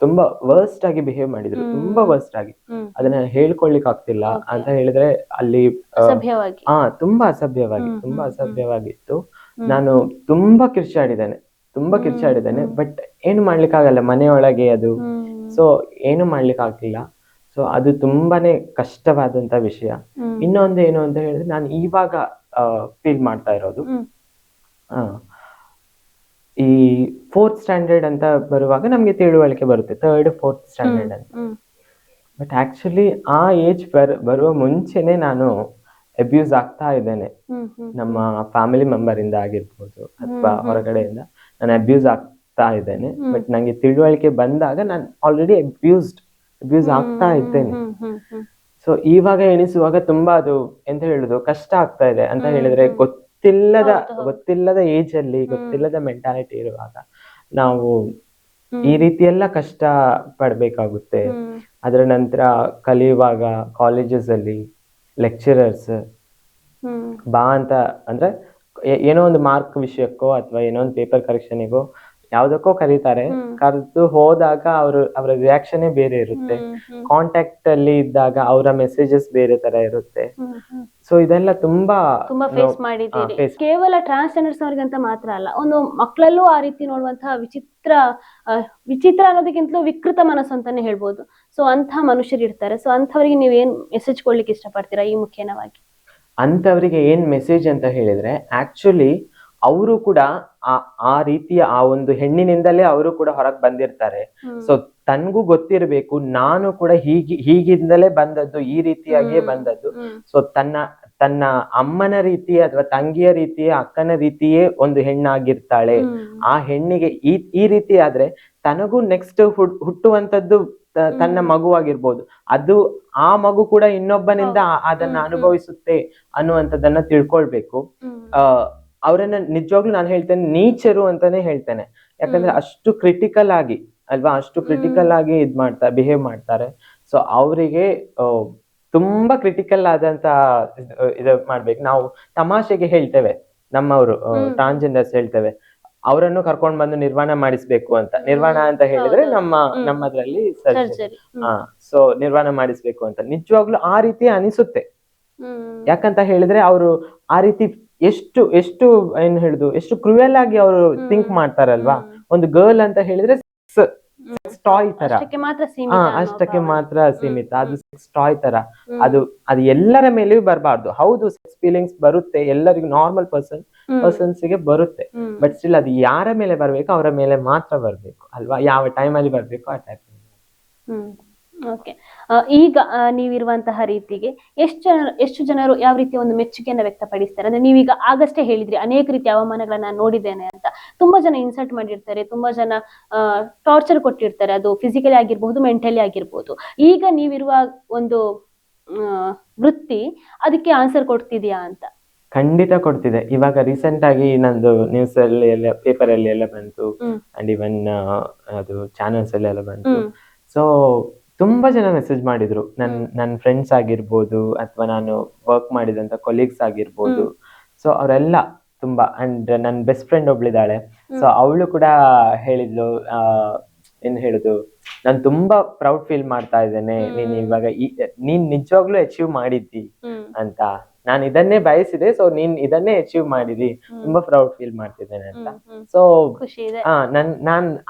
ತುಂಬಾ ವರ್ಸ್ಟ್ ಆಗಿ ಬಿಹೇವ್ ಮಾಡಿದ್ರು, ತುಂಬಾ ವರ್ಸ್ಟ್ ಆಗಿ. ಅದನ್ನ ಹೇಳ್ಕೊಳ್ಲಿಕ್ಕೆ ಆಗ್ತಿಲ್ಲ ಅಂತ ಹೇಳಿದ್ರೆ ಅಲ್ಲಿ ತುಂಬಾ ಅಸಭ್ಯವಾಗಿತ್ತು. ನಾನು ತುಂಬಾ ಕಿರ್ಚಾಡಿದ್ದೇನೆ, ಬಟ್ ಏನು ಮಾಡ್ಲಿಕ್ಕೆ ಆಗಲ್ಲ, ಮನೆಯೊಳಗೆ ಅದು. ಸೊ ಏನು ಮಾಡ್ಲಿಕ್ಕೆ ಆಗ್ಲಿಲ್ಲ. ಸೊ ಅದು ತುಂಬಾನೇ ಕಷ್ಟವಾದಂತ ವಿಷಯ. ಇನ್ನೊಂದು ಏನು ಅಂತ ಹೇಳಿದ್ರೆ, ನಾನು ಇವಾಗ ಫೀಲ್ ಮಾಡ್ತಾ ಇರೋದು, ಈ 4th ಸ್ಟ್ಯಾಂಡರ್ಡ್ ಅಂತ ಬರುವಾಗ ನಮ್ಗೆ ತಿಳುವಳಿಕೆ ಬರುತ್ತೆ, 3rd 4th ಸ್ಟ್ಯಾಂಡರ್ಡ್ ಅಂತ. ಬಟ್ ಆಕ್ಚುಲಿ ಆ ಏಜ್ ಬರುವ ಮುಂಚೆನೆ ನಾನು ಅಬ್ಯೂಸ್ ಆಗ್ತಾ ಇದ್ದೇನೆ. ನಮ್ಮ ಫ್ಯಾಮಿಲಿ ಮೆಂಬರ್ ಇಂದ ಆಗಿರ್ಬೋದು ಅಥವಾ ಹೊರಗಡೆಯಿಂದ ನಾನು ಅಬ್ಯೂಸ್ ಆಗ್ತಾ ಇದ್ದೇನೆ. ಬಟ್ ನಂಗೆ ತಿಳುವಳಿಕೆ ಬಂದಾಗ ನಾನು ಆಲ್ರೆಡಿ ಅಬ್ಯೂಸ್ ಆಗ್ತಾ ಇದ್ದೇನೆ. ಸೊ ಇವಾಗ ಎಣಿಸುವಾಗ ತುಂಬಾ ಅದು ಎಂತ ಹೇಳುದು, ಕಷ್ಟ ಆಗ್ತಾ ಇದೆ ಅಂತ ಹೇಳಿದ್ರೆ, ಗೊತ್ತಿಲ್ಲದ ಏಜ್ ಅಲ್ಲಿ ಗೊತ್ತಿಲ್ಲದ ಮೆಂಟಾಲಿಟಿ ಇರುವಾಗ ನಾವು ಈ ರೀತಿ ಎಲ್ಲ ಕಷ್ಟ ಪಡ್ಬೇಕಾಗುತ್ತೆ. ಅದರ ನಂತರ ಕಲಿಯುವಾಗ ಕಾಲೇಜಸ್ ಅಲ್ಲಿ ಲೆಕ್ಚರರ್ಸ್ ಬಾ ಅಂತ ಅಂದ್ರೆ ಏನೋ ಒಂದು ಮಾರ್ಕ್ ವಿಷಯಕ್ಕೋ ಅಥವಾ ಏನೋ ಒಂದು ಪೇಪರ್ ಕರೆಕ್ಷನ್ಗೋ ಯಾವ್ದಕ್ಕೋ ಕರೀತಾರೆ. ಕರೆದು ಹೋದಾಗ ಅವರ ರಿಯಾಕ್ಷನ್ ಬೇರೆ ಇರುತ್ತೆ. ಕಾಂಟ್ಯಾಕ್ಟ್ ಅಲ್ಲಿ ಇದ್ದಾಗ ಅವರ ಮೆಸೇಜಸ್ ಬೇರೆ ತರ ಇರುತ್ತೆ. ಸೊ ಇದೆಲ್ಲ ತುಂಬಾ ಫೇಸ್ ಮಾಡಿದ್ದೀರಿ. ಕೇವಲ ಟ್ರಾನ್ಸ್ಜೆಂಡರ್ಸ್ ಅವ್ರಿಗಂತ ಮಾತ್ರ ಅಲ್ಲ, ಒಂದು ಮಕ್ಕಳಲ್ಲೂ ಆ ರೀತಿ ನೋಡುವಂತಹ ವಿಚಿತ್ರ ಅನ್ನೋದಕ್ಕಿಂತಲೂ ವಿಕೃತ ಮನಸ್ಸು ಅಂತಾನೆ ಹೇಳ್ಬೋದು. ಸೊ ಅಂತ ಮನುಷ್ಯರು ಇರ್ತಾರೆ. ಸೊ ಅಂತವರಿಗೆ ನೀವೇನ್ ಮೆಸೇಜ್ ಕೊಡ್ಲಿಕ್ಕೆ ಇಷ್ಟಪಡ್ತೀರಾ ಈ ಮುಖೇನವಾಗಿ? ಅಂತವರಿಗೆ ಏನ್ ಮೆಸೇಜ್ ಅಂತ ಹೇಳಿದ್ರೆ, ಆಕ್ಚುಲಿ ಅವರು ಕೂಡ ಆ ರೀತಿಯ ಆ ಒಂದು ಹೆಣ್ಣಿನಿಂದಲೇ ಅವರು ಕೂಡ ಹೊರಗೆ ಬಂದಿರ್ತಾರೆ. ಸೊ ತನ್ಗೂ ಗೊತ್ತಿರ್ಬೇಕು ನಾನು ಕೂಡ ಹೀಗಿಂದಲೇ ಬಂದದ್ದು, ಈ ರೀತಿಯಾಗಿಯೇ ಬಂದದ್ದು. ಸೊ ತನ್ನ ಅಮ್ಮನ ರೀತಿ ಅಥವಾ ತಂಗಿಯ ರೀತಿ ಅಕ್ಕನ ರೀತಿಯೇ ಒಂದು ಹೆಣ್ಣಾಗಿರ್ತಾಳೆ. ಆ ಹೆಣ್ಣಿಗೆ ಈ ರೀತಿ ಆದ್ರೆ ತನಗೂ ನೆಕ್ಸ್ಟ್ ಹುಟ್ಟುವಂತದ್ದು ತನ್ನ ಮಗುವಾಗಿರ್ಬೋದು, ಅದು ಆ ಮಗು ಕೂಡ ಇನ್ನೊಬ್ಬನಿಂದ ಅದನ್ನ ಅನುಭವಿಸುತ್ತೆ ಅನ್ನುವಂಥದ್ದನ್ನ ತಿಳ್ಕೊಳ್ಬೇಕು. ಅವರನ್ನ ನಿಜವಾಗ್ಲೂ ನಾನು ಹೇಳ್ತೇನೆ ನೀಚರು ಅಂತಾನೆ ಹೇಳ್ತೇನೆ. ಯಾಕಂದ್ರೆ ಅಷ್ಟು ಕ್ರಿಟಿಕಲ್ ಆಗಿ ಅಲ್ವಾ, ಅಷ್ಟು ಕ್ರಿಟಿಕಲ್ ಆಗಿ ಬಿಹೇವ್ ಮಾಡ್ತಾರೆ. ಸೊ ಅವರಿಗೆ ತುಂಬಾ ಕ್ರಿಟಿಕಲ್ ಆದಂತ ಇದು ಮಾಡ್ಬೇಕು. ನಾವು ತಮಾಷೆಗೆ ಹೇಳ್ತೇವೆ, ನಮ್ಮವರು ಟ್ರಾನ್ಸ್ಜೆಂಡರ್ಸ್ ಹೇಳ್ತೇವೆ, ಅವರನ್ನು ಕರ್ಕೊಂಡ್ ಬಂದು ನಿರ್ವಾಣ ಮಾಡಿಸ್ಬೇಕು ಅಂತ. ನಿರ್ವಾಣ ಅಂತ ಹೇಳಿದ್ರೆ ನಮ್ಮದ್ರಲ್ಲಿ ಸರ್ಜರಿ. ಸೊ ನಿರ್ವಾಣ ಮಾಡಿಸ್ಬೇಕು ಅಂತ ನಿಜವಾಗ್ಲೂ ಆ ರೀತಿ ಅನಿಸುತ್ತೆ. ಯಾಕಂತ ಹೇಳಿದ್ರೆ ಅವರು ಆ ರೀತಿ ಎಷ್ಟು ಎಷ್ಟು ಏನ್ ಹೇಳುದು, ಎಷ್ಟು ಕ್ರೂಯಲ್ ಆಗಿ ಅವರು ಥಿಂಕ್ ಮಾಡ್ತಾರಲ್ವಾ. ಒಂದು ಗರ್ಲ್ ಅಂತ ಹೇಳಿದ್ರೆ ಟಾಯ್ ತರ, ಅಷ್ಟಕ್ಕೆ ಮಾತ್ರ ಸೀಮಿತ, ಅದು ಸೆಕ್ಸ್ ಟಾಯ್ ತರ. ಅದು ಎಲ್ಲರ ಮೇಲೆಯೂ ಬರಬಾರ್ದು. ಹೌದು ಸೆಕ್ಸ್ ಫೀಲಿಂಗ್ಸ್ ಬರುತ್ತೆ ಎಲ್ಲರಿಗೂ, ನಾರ್ಮಲ್ ಪರ್ಸನ್ಸ್ ಗೆ ಬರುತ್ತೆ. ಬಟ್ ಸ್ಟಿಲ್ ಅದು ಯಾರ ಮೇಲೆ ಬರ್ಬೇಕು, ಅವರ ಮೇಲೆ ಮಾತ್ರ ಬರ್ಬೇಕು ಅಲ್ವಾ, ಯಾವ ಟೈಮ್ ಅಲ್ಲಿ ಬರ್ಬೇಕು ಆ ಟೈಮ್. ಓಕೆ, ಈಗ ನೀವಿರುವಂತಹ ರೀತಿಗೆ ಎಷ್ಟು ಜನರು ಯಾವ ರೀತಿಯ ಒಂದು ಮೆಚ್ಚುಗೆಯನ್ನ ವ್ಯಕ್ತಪಡಿಸ್ತಾರೆ? ಅಂದ್ರೆ ನೀವೀಗ ಆಗಷ್ಟೇ ಹೇಳಿದ್ರಿ ಅನೇಕ ರೀತಿಯ ಅವಮಾನಗಳನ್ನ ನಾನು ನೋಡಿದ್ದೇನೆ ಅಂತ. ತುಂಬಾ ಜನ ಇನ್ಸಲ್ಟ್ ಮಾಡಿರ್ತಾರೆ, ತುಂಬಾ ಜನ ಟಾರ್ಚರ್ ಕೊಟ್ಟಿರ್ತಾರೆ, ಅದು ಫಿಸಿಕಲಿ ಆಗಿರ್ಬಹುದು, ಮೆಂಟಲಿ ಆಗಿರ್ಬಹುದು. ಈಗ ನೀವಿರುವ ಒಂದು ವೃತ್ತಿ ಅದಕ್ಕೆ ಆನ್ಸರ್ ಕೊಡ್ತಿದ್ಯಾ ಅಂತ? ಖಂಡಿತ ಕೊಡ್ತಿದೆ. ಇವಾಗ ರೀಸೆಂಟ್ ಆಗಿ ನಂದು ನ್ಯೂಸ್ ಅಲ್ಲಿ ಎಲ್ಲ, ಪೇಪರ್ ಅಲ್ಲಿ ಎಲ್ಲ ಬಂತು, ಅಂಡ್ ಇವನ್ ಅದು ಚಾನೆಲ್ಸ್ ಅಲ್ಲಿ ಎಲ್ಲ ಬಂತು. ಸೊ ತುಂಬಾ ಜನ ಮೆಸೇಜ್ ಮಾಡಿದ್ರು, ನನ್ನ ಫ್ರೆಂಡ್ಸ್ ಆಗಿರ್ಬೋದು ಅಥವಾ ನಾನು ವರ್ಕ್ ಮಾಡಿದಂತ ಕೊಲೀಗ್ಸ್ ಆಗಿರ್ಬೋದು. ಸೊ ಅವರೆಲ್ಲ ತುಂಬಾ, ಅಂಡ್ ನನ್ನ ಬೆಸ್ಟ್ ಫ್ರೆಂಡ್ ಒಬ್ಳಿದಾಳೆ. ಸೊ ಅವಳು ಕೂಡ ಹೇಳಿದ್ಲು, ಏನ್ ಹೇಳುದು, ನಾನು ತುಂಬಾ ಪ್ರೌಡ್ ಫೀಲ್ ಮಾಡ್ತಾ ಇದ್ದೇನೆ, ನೀನ್ ಇವಾಗ ನೀನ್ ನಿಜವಾಗ್ಲೂ ಅಚೀವ್ ಮಾಡಿದ್ದಿ ಅಂತ. ನಾನು ಇದನ್ನೇ ಬಯಸಿದೆ, ಸೊ ನೀನ್ ಇದನ್ನೇ ಅಚೀವ್ ಮಾಡಿದಿ, ತುಂಬಾ ಪ್ರೌಡ್ ಫೀಲ್ ಮಾಡ್ತಿದ್ದೇನೆ ಅಂತ. ಸೊ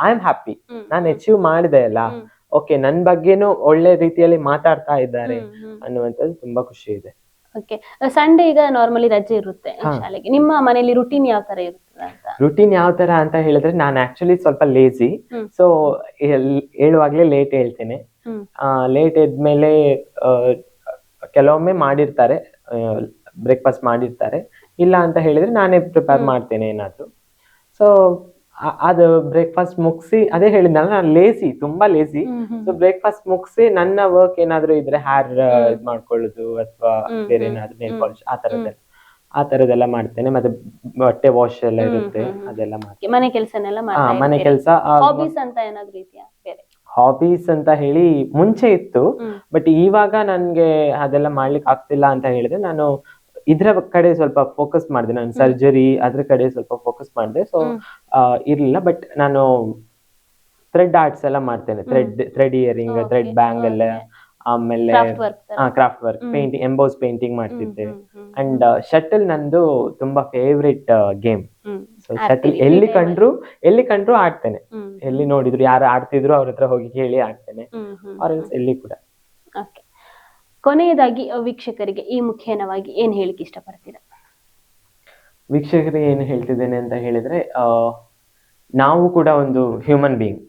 ಐ ಆಮ್ ಹ್ಯಾಪಿ, ನಾನು ಅಚೀವ್ ಮಾಡಿದೆ ಅಲ್ಲ, ಓಕೆ ನನ್ ಬಗ್ಗೆನೂ ಒಳ್ಳೆ ರೀತಿಯಲ್ಲಿ ಮಾತಾಡ್ತಾ ಇದ್ದಾರೆ ಅನ್ನುವಂಥದ್ದು ತುಂಬಾ ಖುಷಿ ಇದೆ. ಓಕೆ, ಸಂಡೇ ಈಗ ನಾರ್ಮಲಿ ರಜೆ ಇರುತ್ತೆ ಶಾಲೆಗೆ, ನಿಮ್ಮ ಮನೆಯಲ್ಲಿ ರುಟೀನ್ ಯಾವ ತರ ಇರುತ್ತೆ ಅಂತ? ರುಟೀನ್ ಯಾವ ತರ ಅಂತ ಹೇಳಿದ್ರೆ, ನಾನು ಆಕ್ಚುಲಿ ಸ್ವಲ್ಪ ಲೇಜಿ. ಸೊ ಹೇಳುವಾಗ್ಲೇ ಲೇಟ್ ಹೇಳ್ತೇನೆ. ಲೇಟ್ ಎದ್ಮೇಲೆ ಕೆಲವೊಮ್ಮೆ ಮಾಡಿರ್ತಾರೆ, ಬ್ರೇಕ್ಫಾಸ್ಟ್ ಮಾಡಿರ್ತಾರೆ, ಇಲ್ಲ ಅಂತ ಹೇಳಿದ್ರೆ ನಾನೇ ಪ್ರಿಪೇರ್ ಮಾಡ್ತೇನೆ ಏನಾದ್ರು. ಸೊ ಅದು ಬ್ರೇಕ್ಫಾಸ್ಟ್ ಮುಗಿಸಿ, ಅದೇ ಹೇಳಿದ್ನಲ್ಲ ನಾನು ಲೇಸಿ, ತುಂಬಾ ಲೇಸಿ. ಸೊ ಬ್ರೇಕ್ಫಾಸ್ಟ್ ಮುಗಿಸಿ ನನ್ನ ವರ್ಕ್ ಏನಾದ್ರು ಇದ್ರೆ ಹೇರ್ ಇದ್ ಮಾಡ್ಕೊಳ್ಳೋದು ಅಥವಾ ಬೇರೆ ಏನಾದ್ರು ನೇಲ್ ಪಾಲಿಶ್ ಆ ತರದೆಲ್ಲ ಮಾಡ್ತೇನೆ. ಮತ್ತೆ ಬಟ್ಟೆ ವಾಶ್ ಎಲ್ಲ ಇರುತ್ತೆ, ಅದೆಲ್ಲ ಮಾಡ್ತೇನೆ. ಮನೆ ಕೆಲಸನೆಲ್ಲ ಮನೆ ಕೆಲಸ. ಹಾಬೀಸ್ ಅಂತ ಏನಾದ್ರು ಇದೆಯಾ ಬೇರೆ? ಹಾಬೀಸ್ ಅಂತ ಹೇಳಿ ಮುಂಚೆ ಇತ್ತು, ಬಟ್ ಇವಾಗ ನನ್ಗೆ ಅದೆಲ್ಲ ಮಾಡ್ಲಿಕ್ಕೆ ಆಗ್ತಿಲ್ಲ ಅಂತ ಹೇಳಿದ್ರೆ ನಾನು ಇದ್ರ ಕಡೆ ಸ್ವಲ್ಪ ಫೋಕಸ್ ಮಾಡಿದೆ. ನಾನು ಸರ್ಜರಿ ಅದ್ರ ಕಡೆ ಸ್ವಲ್ಪ ಫೋಕಸ್ ಮಾಡಿದೆ. ಸೊ ಇರ್ಲಿಲ್ಲ. ಬಟ್ ನಾನು ಥ್ರೆಡ್ ಆರ್ಟ್ಸ್ ಎಲ್ಲ ಮಾಡ್ತೇನೆ, ಥ್ರೆಡ್ ಇಯರಿಂಗ್, ಥ್ರೆಡ್ ಬ್ಯಾಂಗಲ್, ಆಮೇಲೆ craft work, painting, emboss painting ಮಾಡ್ತಿದ್ದೆ. ಅಂಡ್ ಶಟಲ್ ನಂದು ತುಂಬಾ ಫೇವ್ರೆಟ್ ಗೇಮ್. ಸೊ ಶಟಲ್ ಎಲ್ಲಿ ಕಂಡ್ರು ಆಡ್ತೇನೆ. ಎಲ್ಲಿ ನೋಡಿದ್ರು, ಯಾರು ಆಡ್ತಿದ್ರು ಅವ್ರ ಹತ್ರ ಹೋಗಿ ಕೇಳಿ ಆಡ್ತೇನೆ, ಎಲ್ಲಿ ಕೂಡ. ಕೊನೆಯದಾಗಿ ವೀಕ್ಷಕರಿಗೆ ಈ ಮುಖೇನವಾಗಿ ಏನ್ ಹೇಳಿಕ್ಕೆ ಇಷ್ಟಪಡ್ತೀರಾ? ವೀಕ್ಷಕರಿಗೆ ಏನು ಹೇಳ್ತಿದ್ದೇನೆ ಅಂತ ಹೇಳಿದ್ರೆ, ನಾವು ಕೂಡ ಒಂದು ಹ್ಯೂಮನ್ ಬೀಯಿಂಗ್.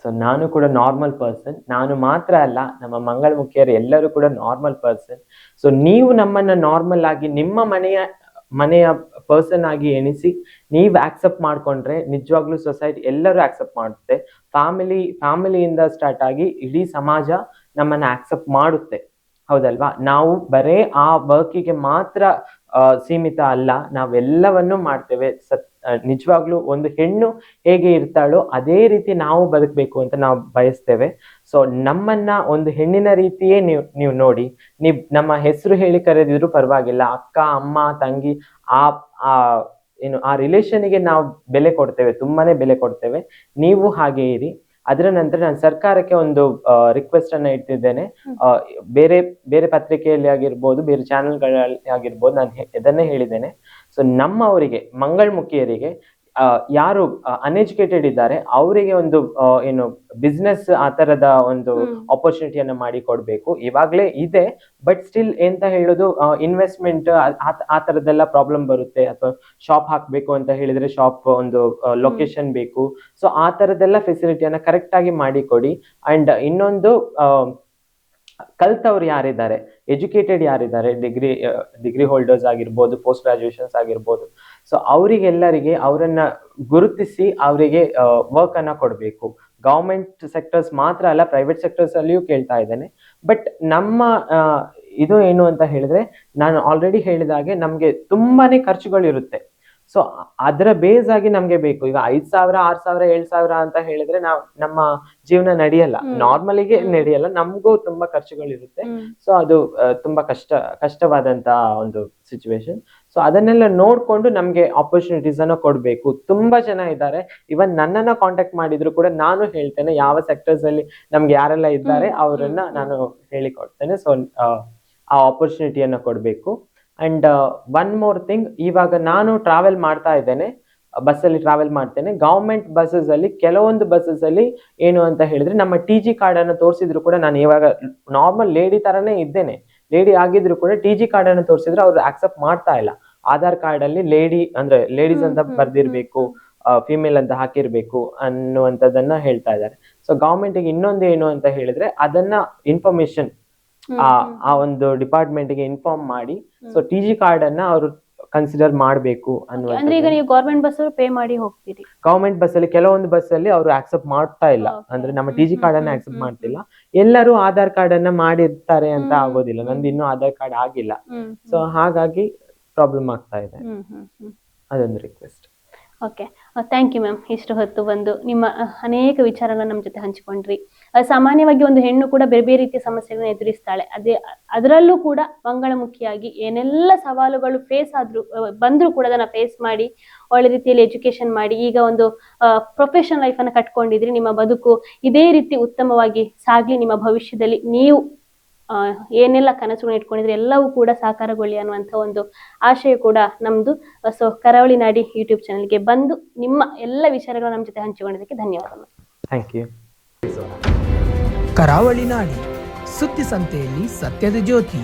ಸೊ ನಾನು ಕೂಡ ನಾರ್ಮಲ್ ಪರ್ಸನ್. ನಾನು ಮಾತ್ರ ಅಲ್ಲ, ನಮ್ಮ ಮಂಗಳಮುಖಿಯರು ಎಲ್ಲರೂ ಕೂಡ ನಾರ್ಮಲ್ ಪರ್ಸನ್. ಸೊ ನೀವು ನಮ್ಮನ್ನ ನಾರ್ಮಲ್ ಆಗಿ ನಿಮ್ಮ ಮನೆಯ ಪರ್ಸನ್ ಆಗಿ ಎಣಿಸಿ ನೀವು ಆಕ್ಸೆಪ್ಟ್ ಮಾಡ್ಕೊಂಡ್ರೆ ನಿಜವಾಗ್ಲೂ ಸೊಸೈಟಿ ಎಲ್ಲರೂ ಆಕ್ಸೆಪ್ಟ್ ಮಾಡುತ್ತೆ. ಫ್ಯಾಮಿಲಿಯಿಂದ ಸ್ಟಾರ್ಟ್ ಆಗಿ ಇಡೀ ಸಮಾಜ ನಮ್ಮನ್ನ ಆಕ್ಸೆಪ್ಟ್ ಮಾಡುತ್ತೆ, ಹೌದಲ್ವಾ? ನಾವು ಬರೇ ಆ ವರ್ಕಿಗೆ ಮಾತ್ರ ಸೀಮಿತ ಅಲ್ಲ, ನಾವೆಲ್ಲವನ್ನೂ ಮಾಡ್ತೇವೆ. ನಿಜವಾಗ್ಲೂ ಒಂದು ಹೆಣ್ಣು ಹೇಗೆ ಇರ್ತಾಳೋ ಅದೇ ರೀತಿ ನಾವು ಬದುಕಬೇಕು ಅಂತ ನಾವು ಬಯಸ್ತೇವೆ. ಸೊ ನಮ್ಮನ್ನ ಒಂದು ಹೆಣ್ಣಿನ ರೀತಿಯೇ ನೀವು ನೋಡಿ. ನಮ್ಮ ಹೆಸರು ಹೇಳಿ ಕರೆದಿದ್ರು ಪರವಾಗಿಲ್ಲ, ಅಕ್ಕ, ಅಮ್ಮ, ತಂಗಿ, ಆ ರಿಲೇಷನ್ಗೆ ನಾವು ಬೆಲೆ ಕೊಡ್ತೇವೆ, ತುಂಬಾನೇ ಬೆಲೆ ಕೊಡ್ತೇವೆ. ನೀವು ಹಾಗೆ ಇರಿ. ಅದರ ನಂತರ ನಾನು ಸರ್ಕಾರಕ್ಕೆ ಒಂದು ರಿಕ್ವೆಸ್ಟ್ ಅನ್ನ ಇಟ್ಟಿದ್ದೇನೆ. ಬೇರೆ ಪತ್ರಿಕೆಯಲ್ಲಿ ಆಗಿರ್ಬೋದು, ಬೇರೆ ಚಾನೆಲ್ಗಳಲ್ಲಿ ಆಗಿರ್ಬೋದು, ನಾನು ಇದನ್ನೇ ಹೇಳಿದ್ದೇನೆ. ಸೊ ನಮ್ಮವರಿಗೆ, ಮಂಗಳಮುಖಿಯರಿಗೆ ಯಾರು ಅನ್ಎಜುಕೇಟೆಡ್ ಇದ್ದಾರೆ ಅವರಿಗೆ ಒಂದು ಏನು ಬಿಸ್ನೆಸ್ ಆ ತರದ ಒಂದು ಆಪರ್ಚುನಿಟಿಯನ್ನ ಮಾಡಿ ಕೊಡ್ಬೇಕು. ಇವಾಗ್ಲೇ ಇದೆ, ಬಟ್ ಸ್ಟಿಲ್ ಎಂತ ಹೇಳೋದು, ಇನ್ವೆಸ್ಟ್ಮೆಂಟ್ ಆ ತರದೆಲ್ಲ ಪ್ರಾಬ್ಲಮ್ ಬರುತ್ತೆ. ಅಥವಾ ಶಾಪ್ ಹಾಕ್ಬೇಕು ಅಂತ ಹೇಳಿದ್ರೆ ಶಾಪ್ ಒಂದು ಲೊಕೇಶನ್ ಬೇಕು. ಸೊ ಆ ತರದೆಲ್ಲ ಫೆಸಿಲಿಟಿಯನ್ನ ಕರೆಕ್ಟ್ ಆಗಿ ಮಾಡಿ ಕೊಡಿ. ಅಂಡ್ ಇನ್ನೊಂದು, ಕಲ್ತವ್ರು ಯಾರಿದ್ದಾರೆ, ಎಜುಕೇಟೆಡ್ ಯಾರಿದ್ದಾರೆ, ಡಿಗ್ರಿ ಹೋಲ್ಡರ್ಸ್ ಆಗಿರ್ಬೋದು, ಪೋಸ್ಟ್ ಗ್ರಾಜುಯೇಷನ್ಸ್ ಆಗಿರ್ಬೋದು, ಸೊ ಅವರಿಗೆಲ್ಲರಿಗೆ ಅವರನ್ನ ಗುರುತಿಸಿ ಅವರಿಗೆ ವರ್ಕ್ ಅನ್ನ ಕೊಡಬೇಕು. ಗವರ್ಮೆಂಟ್ ಸೆಕ್ಟರ್ಸ್ ಮಾತ್ರ ಅಲ್ಲ, ಪ್ರೈವೇಟ್ ಸೆಕ್ಟರ್ಸ್ ಅಲ್ಲಿಯೂ ಕೇಳ್ತಾ ಇದ್ದೇನೆ. ಬಟ್ ನಮ್ಮ ಇದು ಏನು ಅಂತ ಹೇಳಿದ್ರೆ, ನಾನು ಆಲ್ರೆಡಿ ಹೇಳಿದ ಹಾಗೆ ನಮ್ಗೆ ತುಂಬಾನೇ ಖರ್ಚುಗಳಿರುತ್ತೆ. ಸೊ ಅದರ ಬೇಸ್ ಆಗಿ ನಮ್ಗೆ ಬೇಕು. ಈಗ 5,000, 6,000, 7,000 ಅಂತ ಹೇಳಿದ್ರೆ ನಮ್ಮ ಜೀವನ ನಡೆಯಲ್ಲ, ನಾರ್ಮಲಿಗೆ ನಡೆಯಲ್ಲ, ನಮಗೂ ತುಂಬಾ ಖರ್ಚುಗಳಿರುತ್ತೆ. ಸೊ ಅದು ತುಂಬಾ ಕಷ್ಟವಾದಂತ ಒಂದು ಸಿಚುವೇಶನ್. ಸೊ ಅದನ್ನೆಲ್ಲ ನೋಡ್ಕೊಂಡು ನಮ್ಗೆ ಆಪರ್ಚುನಿಟೀಸ್ ಅನ್ನ ಕೊಡ್ಬೇಕು. ತುಂಬಾ ಜನ ಇದ್ದಾರೆ, ಇವನ್ ನನ್ನನ್ನ ಕಾಂಟ್ಯಾಕ್ಟ್ ಮಾಡಿದ್ರು ಕೂಡ ನಾನು ಹೇಳ್ತೇನೆ ಯಾವ ಸೆಕ್ಟರ್ಸ್ ಅಲ್ಲಿ ನಮ್ಗೆ ಯಾರೆಲ್ಲ ಇದ್ದಾರೆ ಅವರನ್ನ ನಾನು ಹೇಳಿಕೊಡ್ತೇನೆ. ಸೊ ಆ ಆಪರ್ಚುನಿಟಿಯನ್ನ ಕೊಡ್ಬೇಕು. ಅಂಡ್ ಒನ್ ಮೋರ್ ಥಿಂಗ್, ಇವಾಗ ನಾನು ಟ್ರಾವೆಲ್ ಮಾಡ್ತಾ ಇದ್ದೇನೆ, ಬಸ್ಸಲ್ಲಿ ಟ್ರಾವೆಲ್ ಮಾಡ್ತೇನೆ. ಗವರ್ಮೆಂಟ್ ಬಸ್ಸಸ್ ಅಲ್ಲಿ ಕೆಲವೊಂದು ಬಸ್ಸಸ್ ಅಲ್ಲಿ ಏನು ಅಂತ ಹೇಳಿದ್ರೆ, ನಮ್ಮ TG ಕಾರ್ಡ್ ಅನ್ನು ತೋರಿಸಿದ್ರು ಕೂಡ, ನಾನು ಇವಾಗ ನಾರ್ಮಲ್ ಲೇಡಿ ತರನೇ ಇದ್ದೇನೆ, ಲೇಡಿ ಆಗಿದ್ರು ಕೂಡ TG ಕಾರ್ಡ್ ಅನ್ನು ತೋರಿಸಿದ್ರೆ ಅವ್ರು ಆಕ್ಸೆಪ್ಟ್ ಮಾಡ್ತಾ ಇಲ್ಲ. ಆಧಾರ್ ಕಾರ್ಡ್ ಅಲ್ಲಿ ಲೇಡಿ ಅಂದ್ರೆ ಲೇಡೀಸ್ ಅಂತ ಬರ್ದಿರ್ಬೇಕು, ಫಿಮೇಲ್ ಅಂತ ಹಾಕಿರ್ಬೇಕು ಅನ್ನುವಂಥದ್ದನ್ನ ಹೇಳ್ತಾ ಇದ್ದಾರೆ. ಸೊ ಗವರ್ಮೆಂಟ್ಗೆ ಇನ್ನೊಂದು ಏನು ಅಂತ ಹೇಳಿದ್ರೆ, ಅದನ್ನ ಇನ್ಫಾರ್ಮೇಶನ್ ಆ ಒಂದು ಡಿಪಾರ್ಟ್ಮೆಂಟ್ ಗೆ ಇನ್ಫಾರ್ಮ್ ಮಾಡಿ, ಸೊ TG ಕಾರ್ಡ್ ಅನ್ನ ಅವರು ಕನ್ಸಿಡರ್ ಮಾಡಬೇಕು ಅನ್ನುವಂಥದ್ದು. ಅಂದ್ರೆ ಈಗ ನೀವು ಗವರ್ಮೆಂಟ್ ಬಸ್ ಪೇ ಮಾಡಿ ಹೋಗ್ತೀರಿ? ಗವರ್ಮೆಂಟ್ ಬಸ್ ಅಲ್ಲಿ ಕೆಲವೊಂದು ಬಸ್ ಅಲ್ಲಿ ಅವರು ಆಕ್ಸೆಪ್ಟ್ ಮಾಡ್ತಾ ಇಲ್ಲ, ಅಂದ್ರೆ ನಮ್ಮ TG ಕಾರ್ಡ್ ಅನ್ನ ಆಕ್ಸೆಪ್ಟ್ ಮಾಡ್ತಿಲ್ಲ. ಎಲ್ಲರೂ ಆಧಾರ್ ಕಾರ್ಡ್ ಅನ್ನ ಮಾಡಿರ್ತಾರೆ ಅಂತ ಆಗೋದಿಲ್ಲ, ನಂದು ಇನ್ನೂ ಆಧಾರ್ ಕಾರ್ಡ್ ಆಗಿಲ್ಲ. ಸೊ ಹಾಗಾಗಿ ಪ್ರಾಬ್ಲಮ್ ಆಗ್ತಾ ಇದೆ. ಅದೊಂದು request. Okay, thank you ma'am. ಇಷ್ಟು ಹೊತ್ತು ಬಂದು ನಿಮ್ಮ ಅನೇಕ ವಿಚಾರನ ನಮ್ಮ ಜೊತೆ ಹಂಚಿಕೊಂಡ್ರಿ. ಸಾಮಾನ್ಯವಾಗಿ ಒಂದು ಹೆಣ್ಣು ಕೂಡ ಬೇರೆ ಬೇರೆ ರೀತಿಯ ಸಮಸ್ಯೆಗಳನ್ನ ಎದುರಿಸ್ತಾಳೆ. ಅದರಲ್ಲೂ ಕೂಡ ಮಂಗಳಮುಖಿಯಾಗಿ ಏನೆಲ್ಲ ಸವಾಲುಗಳು ಬಂದ್ರೂ ಕೂಡ ಅದನ್ನ ಫೇಸ್ ಮಾಡಿ ಒಳ್ಳೆ ರೀತಿಯಲ್ಲಿ ಎಜುಕೇಶನ್ ಮಾಡಿ ಈಗ ಒಂದು ಪ್ರೊಫೆಷನಲ್ ಲೈಫ್ ಅನ್ನ ಕಟ್ಕೊಂಡಿದ್ರಿ. ನಿಮ್ಮ ಬದುಕು ಇದೇ ರೀತಿ ಉತ್ತಮವಾಗಿ ಸಾಗ್ಲಿ. ನಿಮ್ಮ ಭವಿಷ್ಯದಲ್ಲಿ ನೀವು ಏನೆಲ್ಲ ಕನಸುಗಳನ್ನ ಇಟ್ಕೊಂಡಿದ್ರೆ ಎಲ್ಲವೂ ಕೂಡ ಸಾಕಾರಗೊಳ್ಳಿ ಅನ್ನುವಂಥ ಒಂದು ಆಶಯ ಕೂಡ ನಮ್ದು. ಸೊ ಕರಾವಳಿ ನಾಡಿ ಯೂಟ್ಯೂಬ್ ಚಾನೆಲ್ಗೆ ಬಂದು ನಿಮ್ಮ ಎಲ್ಲ ವಿಚಾರಗಳು ನಮ್ಮ ಜೊತೆ ಹಂಚಿಕೊಂಡಿದ್ದಕ್ಕೆ ಧನ್ಯವಾದಗಳು. Thank you. ಕರಾವಳಿ ನಾಡಿ ಸುದ್ದಿ ಸಂತೆಯಲ್ಲಿ ಸತ್ಯದ ಜ್ಯೋತಿ.